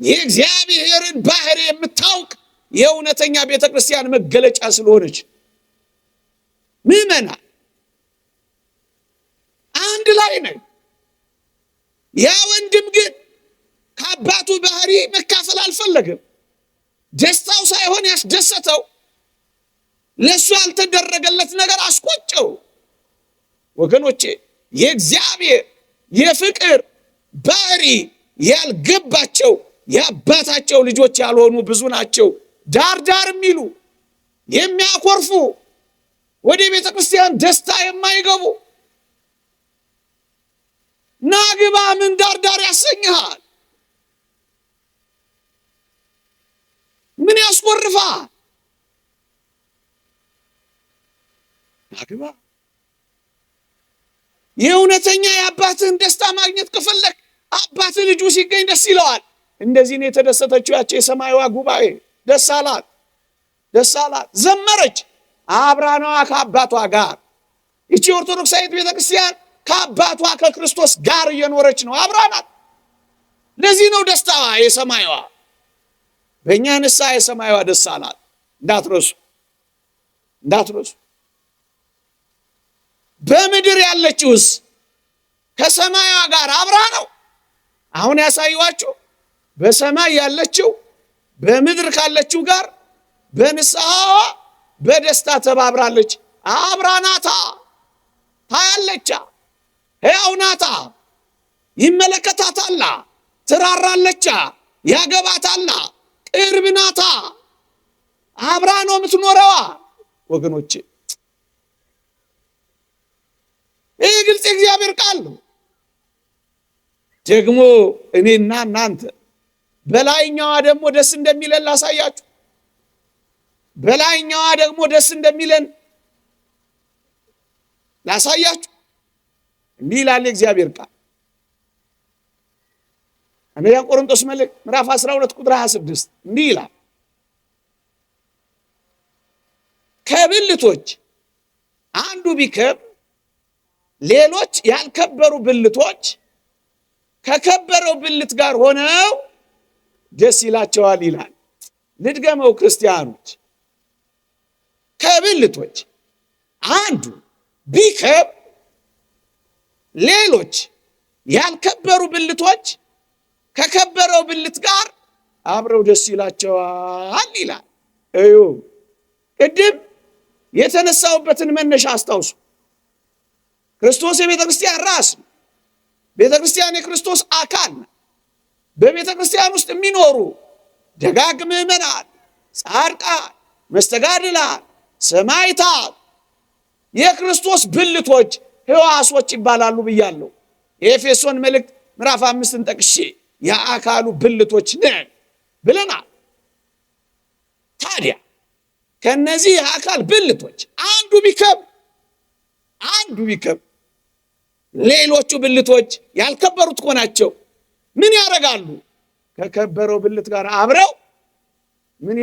የእግዚአብሔርን ባህሪ የምታውቅ የእውነተኛ ቤተ ክርስቲያን መገለጫ ስለሆነች ምዕመናን አንድ ላይ ነን። ያ ወንድም ግን ከአባቱ ባህሪ መካፈል አልፈለገም። ደስታው ሳይሆን ያስደሰተው ለሱ ያልተደረገለት ነገር አስቆጨው። ወገኖቼ፣ የእግዚአብሔር የፍቅር ባህሪ ያልገባቸው የአባታቸው ልጆች ያልሆኑ ብዙ ናቸው። ዳር ዳር የሚሉ የሚያኮርፉ፣ ወደ ቤተ ክርስቲያን ደስታ የማይገቡ። ናግባ ምን ዳር ዳር ያሰኝሃል? ምን ያስቆርፋል? ናግባ። የእውነተኛ የአባትህን ደስታ ማግኘት ከፈለክ አባትህ ልጁ ሲገኝ ደስ ይለዋል። እንደዚህ ነው የተደሰተችው ያቺ የሰማይዋ ጉባኤ። ደስ አላት፣ ደስ አላት፣ ዘመረች። አብራናዋ ከአባቷ ጋር። ይቺ ኦርቶዶክሳዊት ቤተክርስቲያን ከአባቷ ከክርስቶስ ጋር እየኖረች ነው፣ አብራናት። ለዚህ ነው ደስታዋ የሰማይዋ። በእኛ ንስሐ የሰማይዋ ደስ አላት። እንዳትረሱ፣ እንዳትረሱ። በምድር ያለችውስ ከሰማይዋ ጋር አብራ ነው። አሁን ያሳዩዋችሁ በሰማይ ያለችው በምድር ካለችው ጋር በንስሐዋ በደስታ ተባብራለች። አብራናታ ታያለቻ፣ ሕያው ናታ። ይመለከታታል፣ ትራራለች፣ ያገባታል፣ ቅርብ ናታ፣ አብራ ነው የምትኖረዋ። ወገኖቼ ይህ ግልጽ የእግዚአብሔር ቃል ነው። ደግሞ እኔና እናንተ በላይኛዋ ደግሞ ደስ እንደሚለን ላሳያችሁ። በላይኛዋ ደግሞ ደስ እንደሚለን ላሳያችሁ። እንዲህ ይላል የእግዚአብሔር ቃል አንደኛ ቆሮንቶስ መልእክት ምዕራፍ 12 ቁጥር 26 እንዲህ ይላል፣ ከብልቶች አንዱ ቢከብር ሌሎች ያልከበሩ ብልቶች ከከበረው ብልት ጋር ሆነው ደስ ይላቸዋል ይላል። ልድገመው ክርስቲያኖች፣ ከብልቶች አንዱ ቢከብር ሌሎች ያልከበሩ ብልቶች ከከበረው ብልት ጋር አብረው ደስ ይላቸዋል ይላል። እዩ፣ ቅድም የተነሳውበትን መነሻ አስታውሱ። ክርስቶስ የቤተ ክርስቲያን ራስ ነው። ቤተ ክርስቲያን የክርስቶስ አካል ነው። በቤተ ክርስቲያን ውስጥ የሚኖሩ ደጋግ ምዕመናን፣ ጻድቃን፣ መስተጋድላን፣ ሰማዕታት የክርስቶስ ብልቶች ሕዋሶች ይባላሉ ብያለሁ። የኤፌሶን መልእክት ምዕራፍ 5ን ጠቅሼ የአካሉ ብልቶች ነን ብለናል። ታዲያ ከነዚህ የአካል ብልቶች አንዱ ቢከብር ሌሎቹ ብልቶች ያልከበሩት ሆናቸው ምን ያደርጋሉ? ከከበረው ብልት ጋር አብረው ምን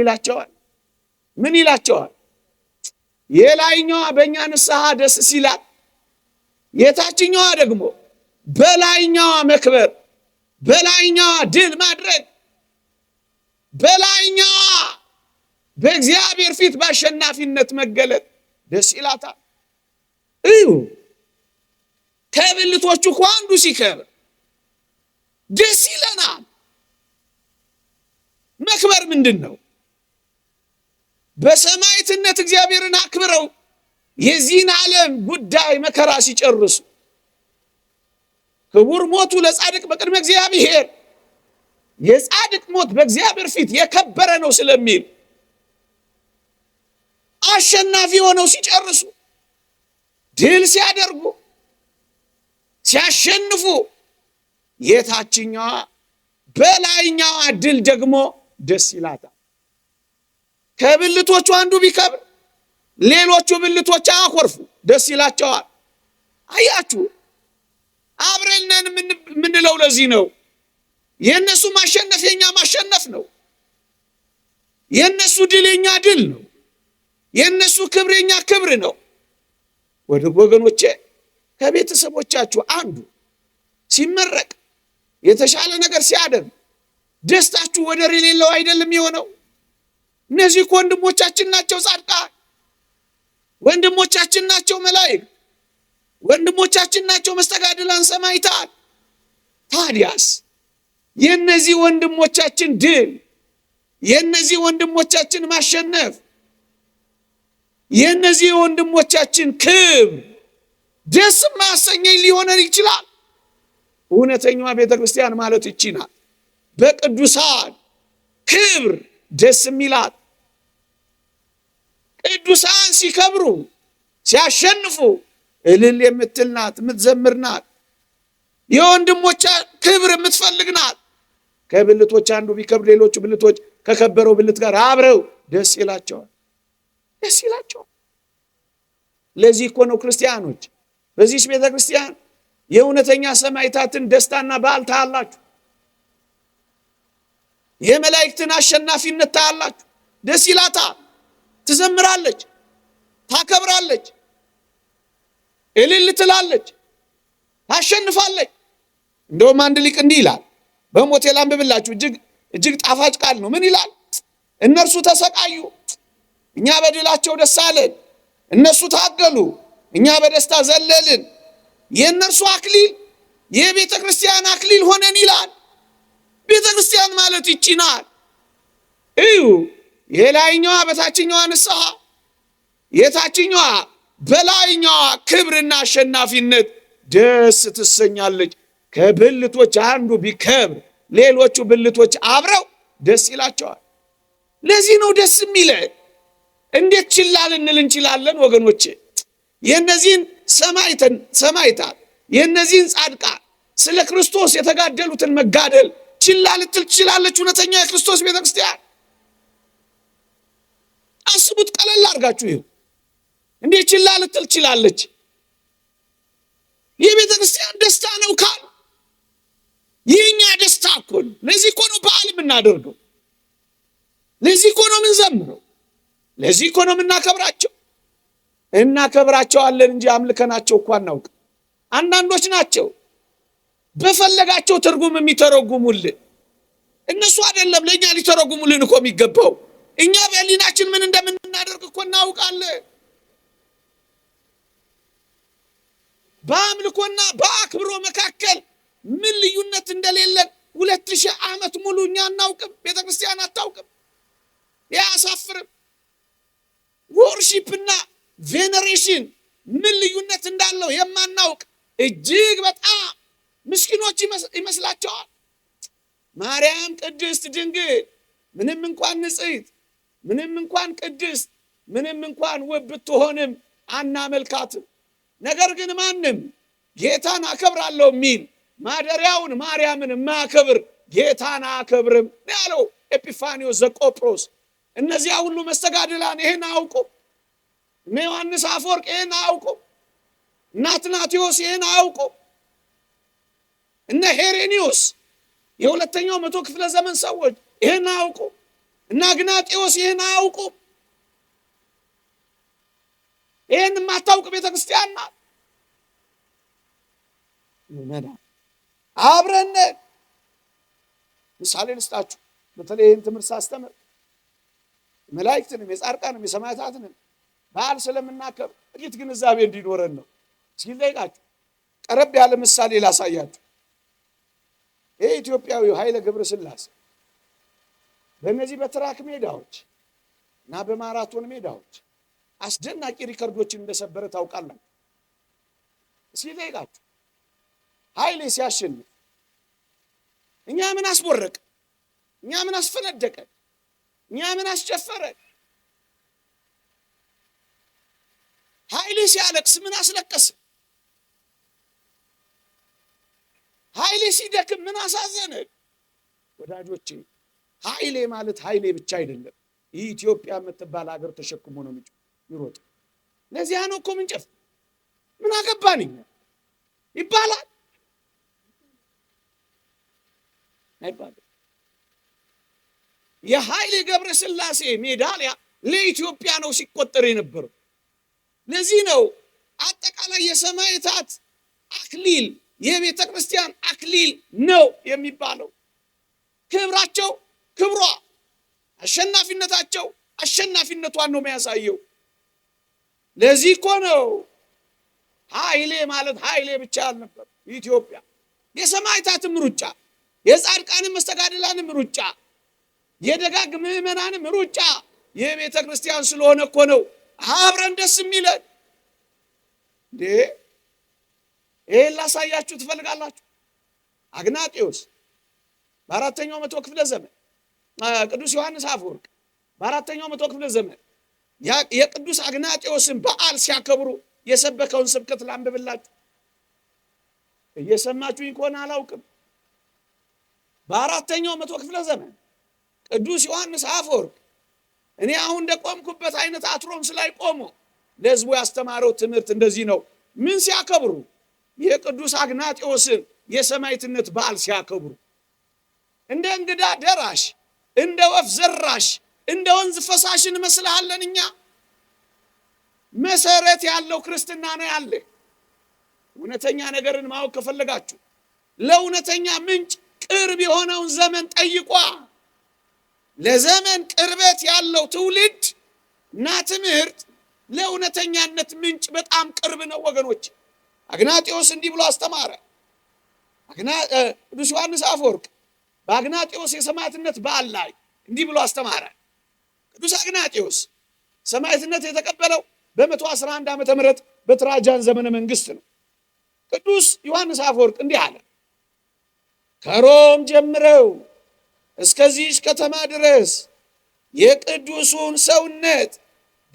ይላቸዋል? የላይኛዋ በእኛ ንስሐ ደስ ሲላት፣ የታችኛዋ ደግሞ በላይኛዋ መክበር፣ በላይኛዋ ድል ማድረግ፣ በላይኛዋ በእግዚአብሔር ፊት በአሸናፊነት መገለጥ ደስ ይላታል። እዩ፣ ከብልቶቹ እኮ አንዱ ሲከብር ደስ ይለናል። መክበር ምንድን ነው? በሰማዕትነት እግዚአብሔርን አክብረው የዚህን ዓለም ጉዳይ መከራ ሲጨርሱ ክቡር ሞቱ ለጻድቅ በቅድመ እግዚአብሔር፣ የጻድቅ ሞት በእግዚአብሔር ፊት የከበረ ነው ስለሚል አሸናፊ ሆነው ሲጨርሱ፣ ድል ሲያደርጉ፣ ሲያሸንፉ የታችኛዋ በላይኛዋ ድል ደግሞ ደስ ይላታል። ከብልቶቹ አንዱ ቢከብር ሌሎቹ ብልቶች አያኮርፉ፣ ደስ ይላቸዋል። አያችሁ፣ አብረን ነን የምንለው ለዚህ ነው። የእነሱ ማሸነፍ የኛ ማሸነፍ ነው። የእነሱ ድል የኛ ድል ነው። የእነሱ ክብር የኛ ክብር ነው። ወገኖቼ፣ ከቤተሰቦቻችሁ አንዱ ሲመረቅ የተሻለ ነገር ሲያደርግ ደስታችሁ ወደር የሌለው አይደለም የሆነው? እነዚህ እኮ ወንድሞቻችን ናቸው ጻድቃን፣ ወንድሞቻችን ናቸው መላእክት፣ ወንድሞቻችን ናቸው መስተጋድላን ሰማዕታት። ታዲያስ የእነዚህ ወንድሞቻችን ድል፣ የእነዚህ ወንድሞቻችን ማሸነፍ፣ የእነዚህ ወንድሞቻችን ክብር ደስ ማሰኘኝ ሊሆነን ይችላል። እውነተኛዋ ቤተ ክርስቲያን ማለት ይቺ ናት። በቅዱሳን ክብር ደስ የሚላት፣ ቅዱሳን ሲከብሩ ሲያሸንፉ እልል የምትል ናት፣ የምትዘምር ናት። የወንድሞቿ ክብር የምትፈልግ ናት። ከብልቶች አንዱ ቢከብር ሌሎቹ ብልቶች ከከበረው ብልት ጋር አብረው ደስ ይላቸዋል። ለዚህ እኮ ነው ክርስቲያኖች በዚህ ቤተ ክርስቲያን የእውነተኛ ሰማዕታትን ደስታና በዓል ታያላችሁ። የመላእክትን አሸናፊነት ታያላችሁ። ደስ ይላታል፣ ትዘምራለች፣ ታከብራለች፣ እልል ትላለች፣ ታሸንፋለች። እንደውም አንድ ሊቅ እንዲህ ይላል፣ በሞቴ ላንብብላችሁ፣ እጅግ ጣፋጭ ቃል ነው። ምን ይላል? እነርሱ ተሰቃዩ፣ እኛ በድላቸው ደስ አለን። እነሱ ታገሉ፣ እኛ በደስታ ዘለልን። የእነርሱ አክሊል የቤተ ክርስቲያን አክሊል ሆነን ይላል። ቤተ ክርስቲያን ማለት ይቺ ናት። እዩ፣ የላይኛዋ በታችኛዋ ንስሐ፣ የታችኛዋ በላይኛዋ ክብርና አሸናፊነት ደስ ትሰኛለች። ከብልቶች አንዱ ቢከብር ሌሎቹ ብልቶች አብረው ደስ ይላቸዋል። ለዚህ ነው ደስ የሚለን። እንዴት ችላ ልንል እንችላለን ወገኖቼ? የእነዚህን ሰማዕታት የእነዚህን ጻድቃን ስለ ክርስቶስ የተጋደሉትን መጋደል ችላ ልትል ትችላለች እውነተኛ የክርስቶስ ቤተክርስቲያን? አስቡት፣ ቀለል አድርጋችሁ ይሁ እንዴት ችላ ልትል ትችላለች? የቤተክርስቲያን ደስታ ነው ካል የኛ ደስታ እኮ ነው። ለዚህ እኮ ነው በዓል የምናደርገው። ለዚህ እኮ ነው የምንዘምረው። ለዚህ እኮ ነው የምናከብራቸው። እናከብራቸዋለን እንጂ አምልከናቸው እኮ አናውቅም። አንዳንዶች ናቸው በፈለጋቸው ትርጉም የሚተረጉሙልን። እነሱ አይደለም ለእኛ ሊተረጉሙልን እኮ የሚገባው። እኛ በሕሊናችን ምን እንደምናደርግ እኮ እናውቃለን። በአምልኮና በአክብሮ መካከል ምን ልዩነት እንደሌለን 2000 ዓመት ሙሉ እኛ አናውቅም። ቤተክርስቲያን አታውቅም። ያሳፍርም። ወርሺፕና ቬነሬሽን ምን ልዩነት እንዳለው የማናውቅ እጅግ በጣም ምስኪኖች ይመስላቸዋል። ማርያም ቅድስት ድንግል ምንም እንኳን ንጽሕት፣ ምንም እንኳን ቅድስት፣ ምንም እንኳን ውብ ብትሆንም አናመልካትም። ነገር ግን ማንም ጌታን አከብራለሁ የሚል ማደሪያውን ማርያምን የማያከብር ጌታን አያከብርም ያለው ኤጲፋኒዮስ ዘቆጵሮስ። እነዚያ ሁሉ መስተጋድላን ይሄን አያውቁ። እነ ዮሐንስ አፈወርቅ ይሄን አያውቁ። እነ አትናቴዎስ ይሄን አያውቁ። እነ ሄሬኒዮስ የሁለተኛው መቶ ክፍለ ዘመን ሰዎች ይሄን አያውቁ። እነ አግናጤዎስ ይሄን አያውቁ። ይሄን የማታውቅ ቤተክርስቲያን ናት። አብረን ምሳሌ ልስጣችሁ። በተለይ ይህን ትምህርት ሳስተምር መላእክትንም የጻድቃንም የሰማዕታትንም በዓል ስለምናከብር ጥቂት ግንዛቤ እንዲኖረን ነው። እስኪ ልጠይቃችሁ፣ ቀረብ ያለ ምሳሌ ላሳያችሁ። ይህ ኢትዮጵያዊው ኃይለ ገብረስላሴ በእነዚህ በትራክ ሜዳዎች እና በማራቶን ሜዳዎች አስደናቂ ሪከርዶችን እንደሰበረ ታውቃላችሁ። እስኪ ልጠይቃችሁ፣ ኃይሌ ሲያሸንፍ እኛ ምን አስቦረቀ? እኛ ምን አስፈነደቀ? እኛ ምን አስጨፈረ? ኃይሌ ሲያለቅስ ምን አስለቀሰ? ኃይሌ ሲደክም ምን አሳዘነ? ወዳጆቼ ኃይሌ ማለት ኃይሌ ብቻ አይደለም። ኢትዮጵያ የምትባል ሀገር ተሸክሞ ነው የሚሮጥ። ለዚያ ነው እኮ ምንጨፍ ምን አገባን ይባላል አይባልም። የኃይሌ ገብረስላሴ ሜዳሊያ ለኢትዮጵያ ነው ሲቆጠር የነበረው። ለዚህ ነው አጠቃላይ የሰማዕታት አክሊል የቤተ ክርስቲያን አክሊል ነው የሚባለው። ክብራቸው ክብሯ፣ አሸናፊነታቸው አሸናፊነቷን ነው የሚያሳየው። ለዚህ እኮ ነው ኃይሌ ማለት ኃይሌ ብቻ አልነበር። ኢትዮጵያ የሰማዕታትም ሩጫ፣ የጻድቃንም መስተጋድላንም ሩጫ፣ የደጋግ ምዕመናንም ሩጫ የቤተ ክርስቲያን ስለሆነ እኮ ነው አብረን ደስ የሚለን። ይሄን ላሳያችሁ ትፈልጋላችሁ? አግናጤዎስ በአራተኛው መቶ ክፍለ ዘመን፣ ቅዱስ ዮሐንስ አፈወርቅ በአራተኛው መቶ ክፍለ ዘመን የቅዱስ አግናጤዎስን በዓል ሲያከብሩ የሰበከውን ስብከት ላንብብላችሁ። እየሰማችሁኝ ከሆነ አላውቅም። በአራተኛው መቶ ክፍለ ዘመን ቅዱስ ዮሐንስ አፈወርቅ እኔ አሁን እንደቆምኩበት አይነት አትሮንስ ላይ ቆሞ ለሕዝቡ ያስተማረው ትምህርት እንደዚህ ነው። ምን ሲያከብሩ? የቅዱስ አግናጤዎስን የሰማዕትነት በዓል ሲያከብሩ እንደ እንግዳ ደራሽ፣ እንደ ወፍ ዘራሽ፣ እንደ ወንዝ ፈሳሽ እንመስልሃለን እኛ? መሰረት ያለው ክርስትና ነው ያለ። እውነተኛ ነገርን ማወቅ ከፈለጋችሁ ለእውነተኛ ምንጭ ቅርብ የሆነውን ዘመን ጠይቋ። ለዘመን ቅርበት ያለው ትውልድ እና ትምህርት ለእውነተኛነት ምንጭ በጣም ቅርብ ነው ወገኖች። አግናጤዎስ እንዲህ ብሎ አስተማረ። ቅዱስ ዮሐንስ አፈወርቅ በአግናጤዎስ የሰማዕትነት በዓል ላይ እንዲህ ብሎ አስተማረ። ቅዱስ አግናጤዎስ ሰማዕትነት የተቀበለው በ111 ዓመተ ምህረት በትራጃን ዘመነ መንግስት ነው። ቅዱስ ዮሐንስ አፈወርቅ እንዲህ አለ። ከሮም ጀምረው እስከዚህ ከተማ ድረስ የቅዱሱን ሰውነት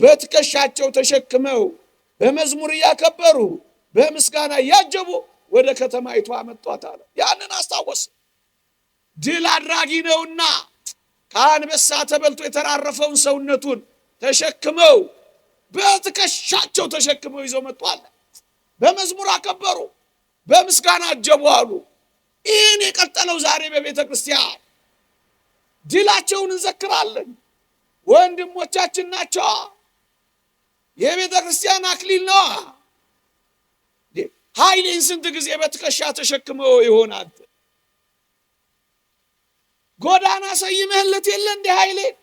በትከሻቸው ተሸክመው በመዝሙር እያከበሩ በምስጋና እያጀቡ ወደ ከተማይቱ አመጧት አለ። ያንን አስታወስ። ድል አድራጊ ነውና ከአንበሳ ተበልቶ የተራረፈውን ሰውነቱን ተሸክመው በትከሻቸው ተሸክመው ይዘው መጡ አለ። በመዝሙር አከበሩ፣ በምስጋና አጀቡ አሉ። ይህን የቀጠለው ዛሬ በቤተ ክርስቲያን ድላቸውን እንዘክራለን። ወንድሞቻችን ናቸው። የቤተ ክርስቲያን አክሊል ነው። ኃይሌን ስንት ጊዜ በትከሻ ተሸክመው ይሆናል? ጎዳና ሰይመህለት የለ እንደ ኃይሌን?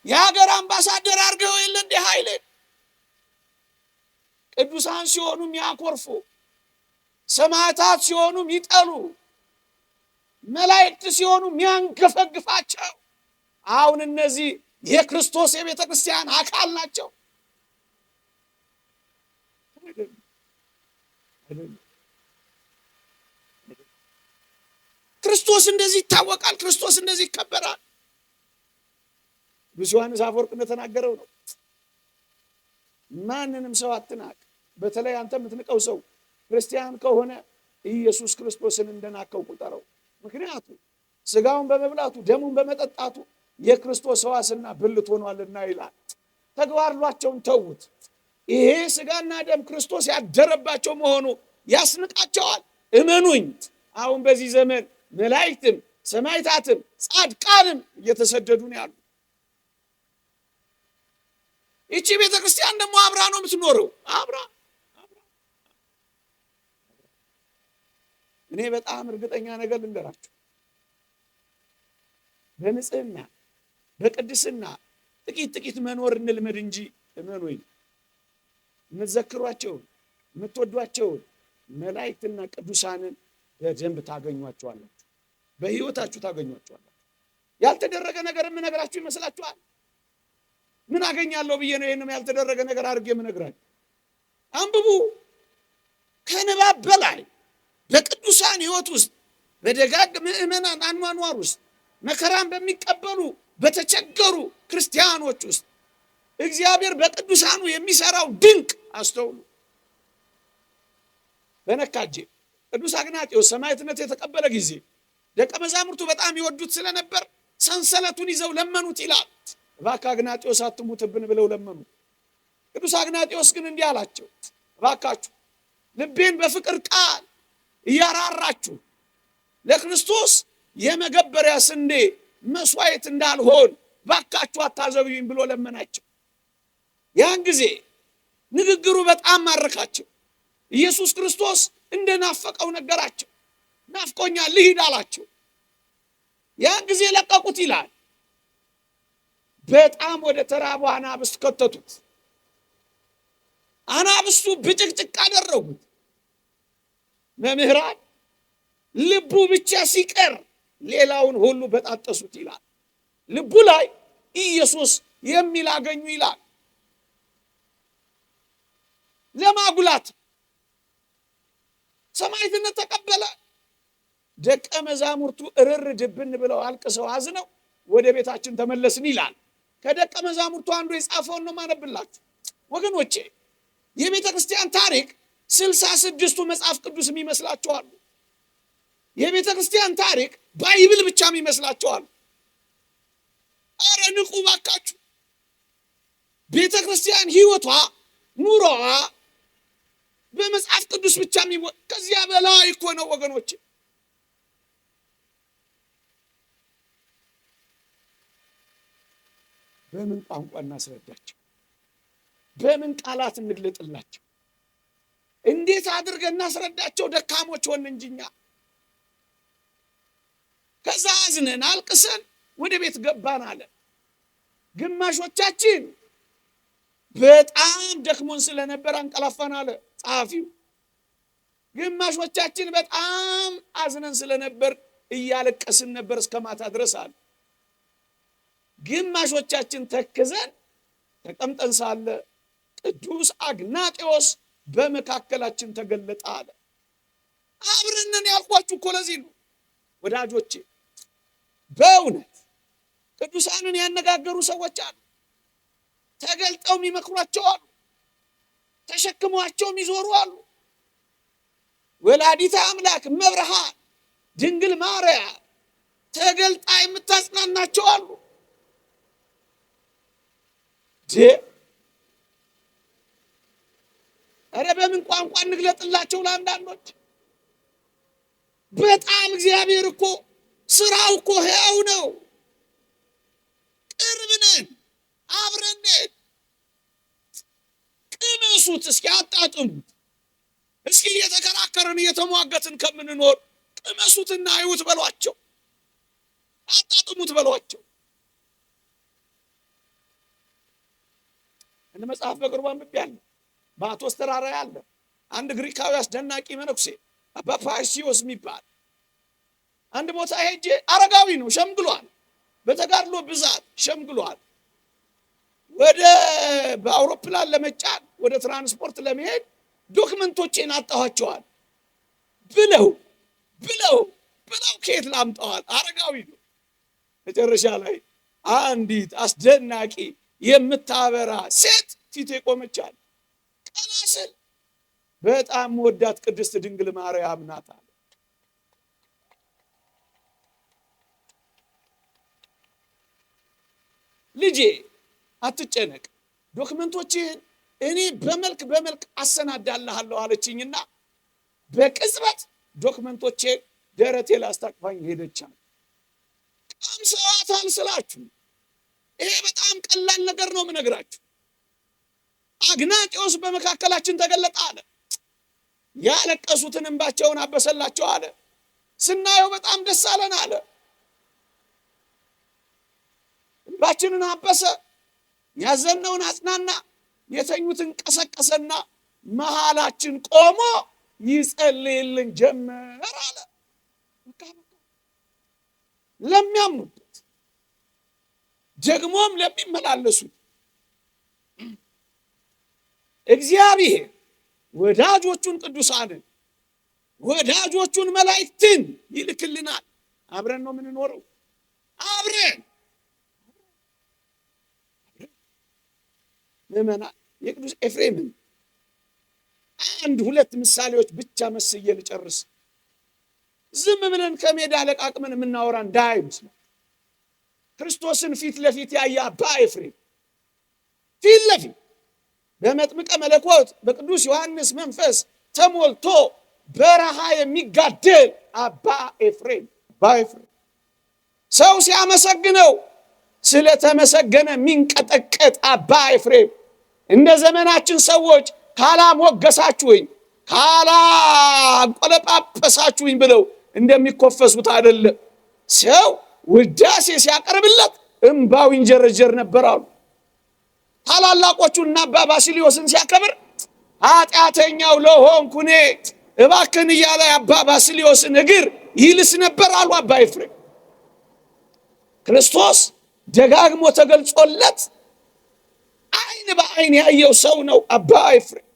የሀገር አምባሳደር አድርገው የለ እንደ ኃይሌን? ቅዱሳን ሲሆኑ የሚያኮርፉ፣ ሰማዕታት ሲሆኑ የሚጠሉ፣ መላእክት ሲሆኑ የሚያንገፈግፋቸው፣ አሁን እነዚህ የክርስቶስ የቤተ ክርስቲያን አካል ናቸው። ክርስቶስ እንደዚህ ይታወቃል። ክርስቶስ እንደዚህ ይከበራል። ቅዱስ ዮሐንስ አፈወርቅ እንደተናገረው ነው። ማንንም ሰው አትናቅ። በተለይ አንተ የምትንቀው ሰው ክርስቲያን ከሆነ ኢየሱስ ክርስቶስን እንደናቀው ቁጠረው። ምክንያቱም ስጋውን በመብላቱ ደሙን በመጠጣቱ የክርስቶስ ሕዋስና ብልት ሆኗልና ይላል። ተግባራቸውን ተዉት። ይሄ ስጋና ደም ክርስቶስ ያደረባቸው መሆኑ ያስንቃቸዋል። እመኑኝ፣ አሁን በዚህ ዘመን መላእክትም ሰማዕታትም ጻድቃንም እየተሰደዱ ነው ያሉ። ይቺ ቤተ ክርስቲያን ደግሞ አብራ ነው የምትኖረው። አብራ እኔ በጣም እርግጠኛ ነገር ልንገራችሁ፣ በንጽህና በቅድስና ጥቂት መኖር እንልመድ እንጂ እመኑኝ፣ የምትዘክሯቸውን የምትወዷቸውን መላእክትና ቅዱሳንን በደንብ ታገኟቸዋላችሁ፣ በሕይወታችሁ ታገኟቸዋላችሁ። ያልተደረገ ነገር የምነግራችሁ ይመስላችኋል? ምን አገኛለሁ ብዬ ነው ይሄንም ያልተደረገ ነገር አድርጌ የምነግራችሁ? አንብቡ። ከንባብ በላይ በቅዱሳን ሕይወት ውስጥ በደጋግ ምእመናን አኗኗር ውስጥ መከራን በሚቀበሉ በተቸገሩ ክርስቲያኖች ውስጥ እግዚአብሔር በቅዱሳኑ የሚሰራው ድንቅ አስተውሉ። በነካጄ ቅዱስ አግናጤዎስ ሰማዕትነት የተቀበለ ጊዜ ደቀ መዛሙርቱ በጣም ይወዱት ስለነበር ሰንሰለቱን ይዘው ለመኑት ይላል። እባክህ አግናጤዎስ አትሙትብን ብለው ለመኑት። ቅዱስ አግናጤዎስ ግን እንዲህ አላቸው፣ እባካችሁ ልቤን በፍቅር ቃል እያራራችሁ ለክርስቶስ የመገበሪያ ስንዴ መስዋዕት እንዳልሆን ባካችሁ አታዘግዩኝ ብሎ ለመናቸው። ያን ጊዜ ንግግሩ በጣም ማረካቸው። ኢየሱስ ክርስቶስ እንደናፈቀው ነገራቸው። ናፍቆኛል ልሂድ አላቸው። ያን ጊዜ ለቀቁት ይላል። በጣም ወደ ተራቡ አናብስት ከተቱት። አናብስቱ ብጭቅጭቅ አደረጉት። መምህራን ልቡ ብቻ ሲቀር ሌላውን ሁሉ በጣጠሱት ይላል። ልቡ ላይ ኢየሱስ የሚል አገኙ ይላል። ለማጉላት ሰማዕትነት ተቀበለ። ደቀ መዛሙርቱ እርር ድብን ብለው አልቅሰው አዝነው ወደ ቤታችን ተመለስን ይላል። ከደቀ መዛሙርቱ አንዱ የጻፈውን ነው ማነብላችሁ ወገኖቼ። የቤተ ክርስቲያን ታሪክ 66ቱ መጽሐፍ ቅዱስ የሚመስላችኋል? የቤተ ክርስቲያን ታሪክ ባይብል ብቻ የሚመስላችኋል? አረ ንቁ ባካችሁ። ቤተ ክርስቲያን ሕይወቷ ኑሮዋ በመጽሐፍ ቅዱስ ብቻ ከዚያ በላይ እኮ ነው ወገኖቼ። በምን ቋንቋ እናስረዳቸው? በምን ቃላት እንግለጥላቸው? እንዴት አድርገን እናስረዳቸው? ደካሞች ሆን እንጂኛ። ከዛ አዝነን አልቅሰን ወደ ቤት ገባን አለ። ግማሾቻችን በጣም ደክሞን ስለነበር አንቀላፋን አለ ጸሐፊው። ግማሾቻችን በጣም አዝነን ስለነበር እያለቀስን ነበር እስከ ማታ ድረስ አለ። ግማሾቻችን ተክዘን ተቀምጠን ሳለ ቅዱስ አግናጤዎስ በመካከላችን ተገለጠ አለ። አብረን ያልኳችሁ እኮ ለዚህ ነው ወዳጆቼ። በእውነት ቅዱሳንን ያነጋገሩ ሰዎች አሉ። ተገልጠው የሚመክሯቸው አሉ። ተሸክሟቸው የሚዞሩ አሉ። ወላዲተ አምላክ መብርሃን ድንግል ማርያም ተገልጣ የምታጽናናቸው አሉ። ኧረ በምን ቋንቋ እንግለጥላቸው ለአንዳንዶች? በጣም እግዚአብሔር እኮ ስራው እኮ ሕያው ነው። ቅርብ ነን፣ አብረን ነን። ቅመሱት እስኪ፣ አጣጥሙት እስኪ። እየተከራከርን እየተሟገትን ከምንኖር ቅመሱትና አይሁት በሏቸው፣ አጣጥሙት በሏቸው። እንደ መጽሐፍ በቅርቡ አንብቤያለሁ። በአቶስ ተራራ ያለ አንድ ግሪካዊ አስደናቂ መነኩሴ አባ ፓይሲዮስ የሚባል አንድ ቦታ ሄጄ፣ አረጋዊ ነው፣ ሸምግሏል፣ በተጋድሎ ብዛት ሸምግሏል። በአውሮፕላን ለመጫን ወደ ትራንስፖርት ለመሄድ ዶክመንቶቼን አጣኋቸዋል ብለው ከየት ላምጣዋል? አረጋዊ ነው። መጨረሻ ላይ አንዲት አስደናቂ የምታበራ ሴት ፊቴ ቆመቻል። ቀና ስል በጣም ወዳት ቅድስት ድንግል ማርያም ናት አለ። ልጄ አትጨነቅ፣ ዶክመንቶችህን እኔ በመልክ አሰናዳልሃለሁ አለችኝና በቅጽበት ዶክመንቶቼን ደረቴ ላስታቅፋኝ ሄደቻል። ቀምሰዋታል ስላችሁ ይሄ በጣም ቀላል ነገር ነው የምነግራችሁ። አግናጤዎስ በመካከላችን ተገለጠ አለ። ያለቀሱትን እንባቸውን አበሰላቸው አለ። ስናየው በጣም ደስ አለን አለ። እንባችንን አበሰ፣ ያዘነውን አጽናና፣ የተኙትን ቀሰቀሰና መሃላችን ቆሞ ይጸልይልን ጀመር አለ። ለሚያምኑበት ደግሞም ለሚመላለሱት እግዚአብሔር ወዳጆቹን ቅዱሳንን ወዳጆቹን መላእክትን ይልክልናል። አብረን ነው የምንኖረው። አብረን ምዕመናን የቅዱስ ኤፍሬምን አንድ ሁለት ምሳሌዎች ብቻ መስዬ ልጨርስ። ዝም ብለን ከሜዳ ለቃቅመን የምናወራ እንዳይመስል። ክርስቶስን ፊት ለፊት ያየ አባ ኤፍሬም ፊት ለፊት በመጥምቀ መለኮት በቅዱስ ዮሐንስ መንፈስ ተሞልቶ በረሃ የሚጋደል አባ ኤፍሬም ሰው ሲያመሰግነው ስለተመሰገነ የሚንቀጠቀጥ አባ ኤፍሬም እንደ ዘመናችን ሰዎች ካላሞገሳችሁኝ ካላንቆለጳጰሳችሁኝ ብለው እንደሚኮፈሱት አይደለም። ሰው ውዳሴ ሲያቀርብለት እንባው ይንጀረጀር ነበር አሉ። ታላላቆቹና አባ ባስልዮስን ሲያከብር ኃጢአተኛው ለሆንኩ እኔ እባክህን እያለ አባ ባስልዮስን እግር ይልስ ነበር አሉ አባ ኤፍሬም። ክርስቶስ ደጋግሞ ተገልጾለት አይን በአይን ያየው ሰው ነው አባ ኤፍሬም።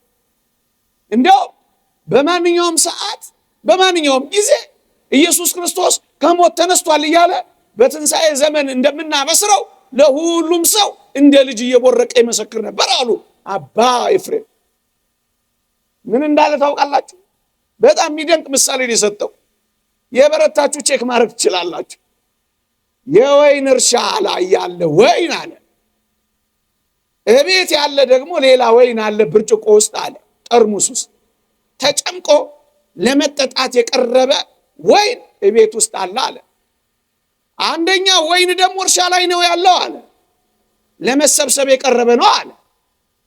እንደው በማንኛውም ሰዓት በማንኛውም ጊዜ ኢየሱስ ክርስቶስ ከሞት ተነስቷል እያለ በትንሣኤ ዘመን እንደምናበስረው ለሁሉም ሰው እንደ ልጅ እየቦረቀ ይመሰክር ነበር አሉ አባ ኤፍሬም። ምን እንዳለ ታውቃላችሁ? በጣም የሚደንቅ ምሳሌ ነው የሰጠው። የበረታችሁ ቼክ ማድረግ ትችላላችሁ። የወይን እርሻ ላይ ያለ ወይን አለ፣ እቤት ያለ ደግሞ ሌላ ወይን አለ፣ ብርጭቆ ውስጥ አለ፣ ጠርሙስ ውስጥ ተጨምቆ ለመጠጣት የቀረበ ወይን እቤት ውስጥ አለ አለ። አንደኛ ወይን ደግሞ እርሻ ላይ ነው ያለው አለ፣ ለመሰብሰብ የቀረበ ነው አለ፣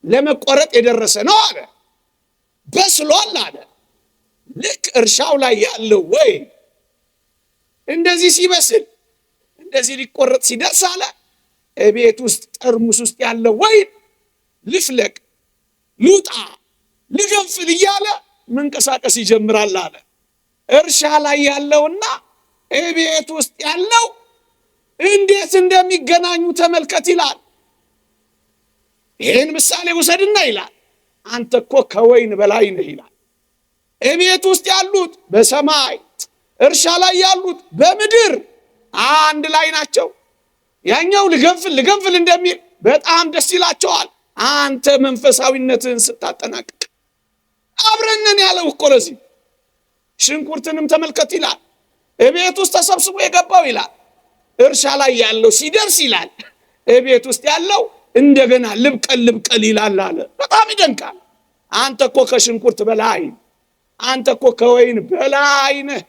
ለመቆረጥ የደረሰ ነው አለ፣ በስሏል አለ። ልክ እርሻው ላይ ያለው ወይን እንደዚህ ሲበስል እንደዚህ ሊቆረጥ ሲደርስ አለ እቤት ውስጥ ጠርሙስ ውስጥ ያለው ወይን ልፍለቅ ልውጣ ልገንፍል እያለ መንቀሳቀስ ይጀምራል አለ። እርሻ ላይ ያለውና እቤት ውስጥ ያለው እንዴት እንደሚገናኙ ተመልከት ይላል። ይሄን ምሳሌ ውሰድና ይላል አንተ እኮ ከወይን በላይ ነህ ይላል። እቤት ውስጥ ያሉት በሰማይ እርሻ ላይ ያሉት በምድር አንድ ላይ ናቸው። ያኛው ልገንፍል እንደሚል በጣም ደስ ይላቸዋል። አንተ መንፈሳዊነትን ስታጠናቅቅ አብረንን ያለው እኮ ለዚህ ሽንኩርትንም ተመልከት ይላል። እቤት ውስጥ ተሰብስቦ የገባው ይላል እርሻ ላይ ያለው ሲደርስ ይላል እቤት ውስጥ ያለው እንደገና ልብቀል ይላል አለ። በጣም ይደንቃል። አንተ እኮ ከሽንኩርት በላይ፣ አንተ እኮ ከወይን በላይ ነህ።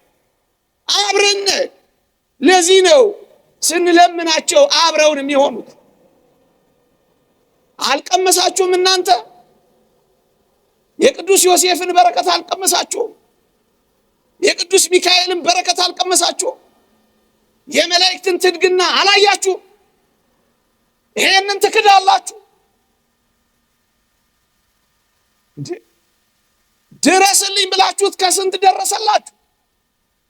አብረን ለዚህ ነው ስንለምናቸው አብረውን የሚሆኑት። አልቀመሳችሁም? እናንተ የቅዱስ ዮሴፍን በረከት አልቀመሳችሁም? የቅዱስ ሚካኤልን በረከት አልቀመሳችሁም? የመላእክትን ትድግና አላያችሁ? ይሄንን ትክዳላችሁ እንዴ? ድረስልኝ ብላችሁት ከስንት ደረሰላችሁ?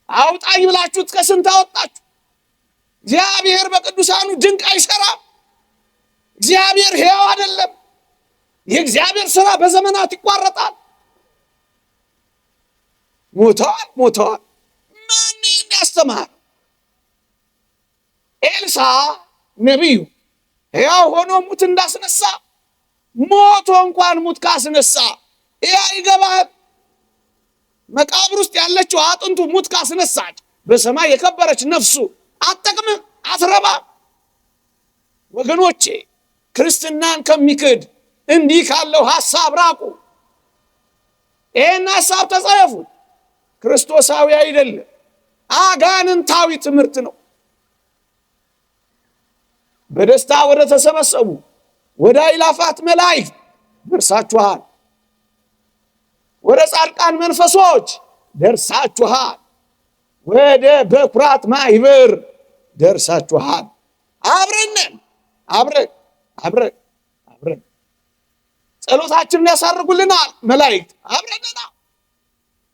አውጣኝ ብላችሁት ከስንት አወጣችሁ? እግዚአብሔር በቅዱሳኑ ድንቅ አይሰራም? እግዚአብሔር ሕያው አይደለም? የእግዚአብሔር ሥራ በዘመናት ይቋረጣል። ሞተዋል። ማን ያስተማር? ኤልሳ ነቢዩ ሕያው ሆኖ ሙት እንዳስነሳ ሞቶ እንኳን ሙት ካስነሳ ያ ይገባል። መቃብር ውስጥ ያለችው አጥንቱ ሙት ካስነሳች በሰማይ የከበረች ነፍሱ አትጠቅምም፣ አትረባም። ወገኖቼ ክርስትናን ከሚክድ እንዲህ ካለው ሐሳብ ራቁ። ይህን ሐሳብ ተጸየፉት። ክርስቶሳዊ አይደለም፣ አጋንንታዊ ትምህርት ነው። በደስታ ወደ ተሰበሰቡ ወደ አእላፋት መላእክት ደርሳችኋል። ወደ ጻድቃን መንፈሶች ደርሳችኋል። ወደ በኩራት ማህበር ደርሳችኋል። አብረን ጸሎታችንን ያሳርጉልናል መላእክት። አብረንና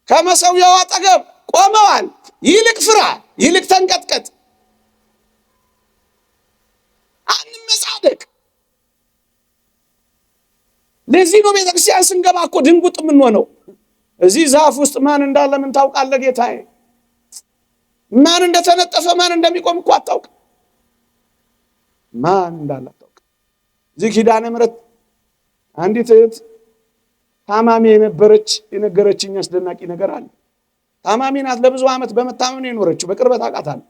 ከመሠዊያው አጠገብ ቆመዋል። ይልቅ ፍራ፣ ይልቅ ተንቀጥቀጥ፣ አንመጻደቅ። ለዚህ ነው ቤተክርስቲያን ስንገባ እኮ ድንጉጥ የምንሆነው። እዚህ ዛፍ ውስጥ ማን እንዳለ ምን ታውቃለህ ጌታዬ? ማን እንደተነጠፈ ማን እንደሚቆም እኮ አታውቅ። ማን እንዳለ አታውቅ። እዚህ ኪዳነ ምሕረት አንዲት እህት ታማሚ የነበረች የነገረችኝ አስደናቂ ነገር አለ። ታማሚ ናት። ለብዙ ዓመት በመታመም ነው የኖረችው። በቅርበት አውቃታለሁ።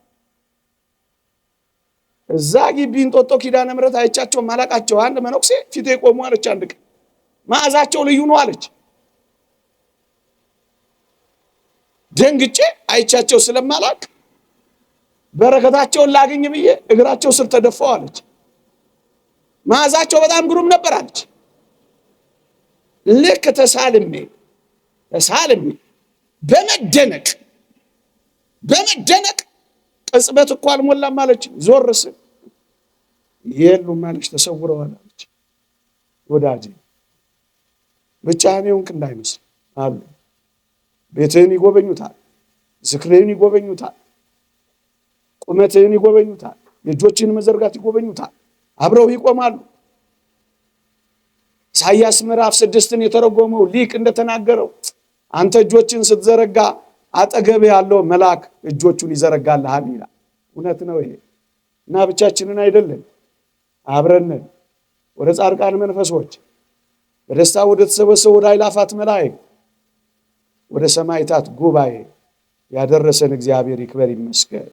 እዛ ግቢ እንጦጦ ኪዳነ ምሕረት አይቻቸው ማላቃቸው አንድ መነኩሴ ፊቴ ቆሙ አለች። አንድ ቀን መዓዛቸው ልዩ ነው አለች። ደንግጬ አይቻቸው ስለማላቅ በረከታቸውን ላገኝ ብዬ እግራቸው ስር ተደፋው አለች። መዓዛቸው በጣም ግሩም ነበር አለች። ልክ ተሳልሜ በመደነቅ ቅጽበት እኮ አልሞላም አለች። ዞር ስል የሉም አለች፣ ተሰውረዋል አለች። ወዳጄ ብቻህን የሆንክ እንዳይመስል አሉ። ቤትህን ይጎበኙታል፣ ዝክርህን ይጎበኙታል፣ ቁመትህን ይጎበኙታል፣ የእጆችን መዘርጋት ይጎበኙታል፣ አብረው ይቆማሉ። ኢሳይያስ ምዕራፍ 6 የተረጎመው ሊቅ እንደተናገረው አንተ እጆችን ስትዘረጋ አጠገብ ያለው መልአክ እጆቹን ይዘረጋልሃል ይላል። እውነት ነው ይሄ። እና ብቻችንን አይደለም፣ አብረን ወደ ጻድቃን መንፈሶች በደስታ ወደ ተሰበሰቡ ወደ አእላፋት መላእክት ወደ ሰማዕታት ጉባኤ ያደረሰን እግዚአብሔር ይክበር ይመስገን።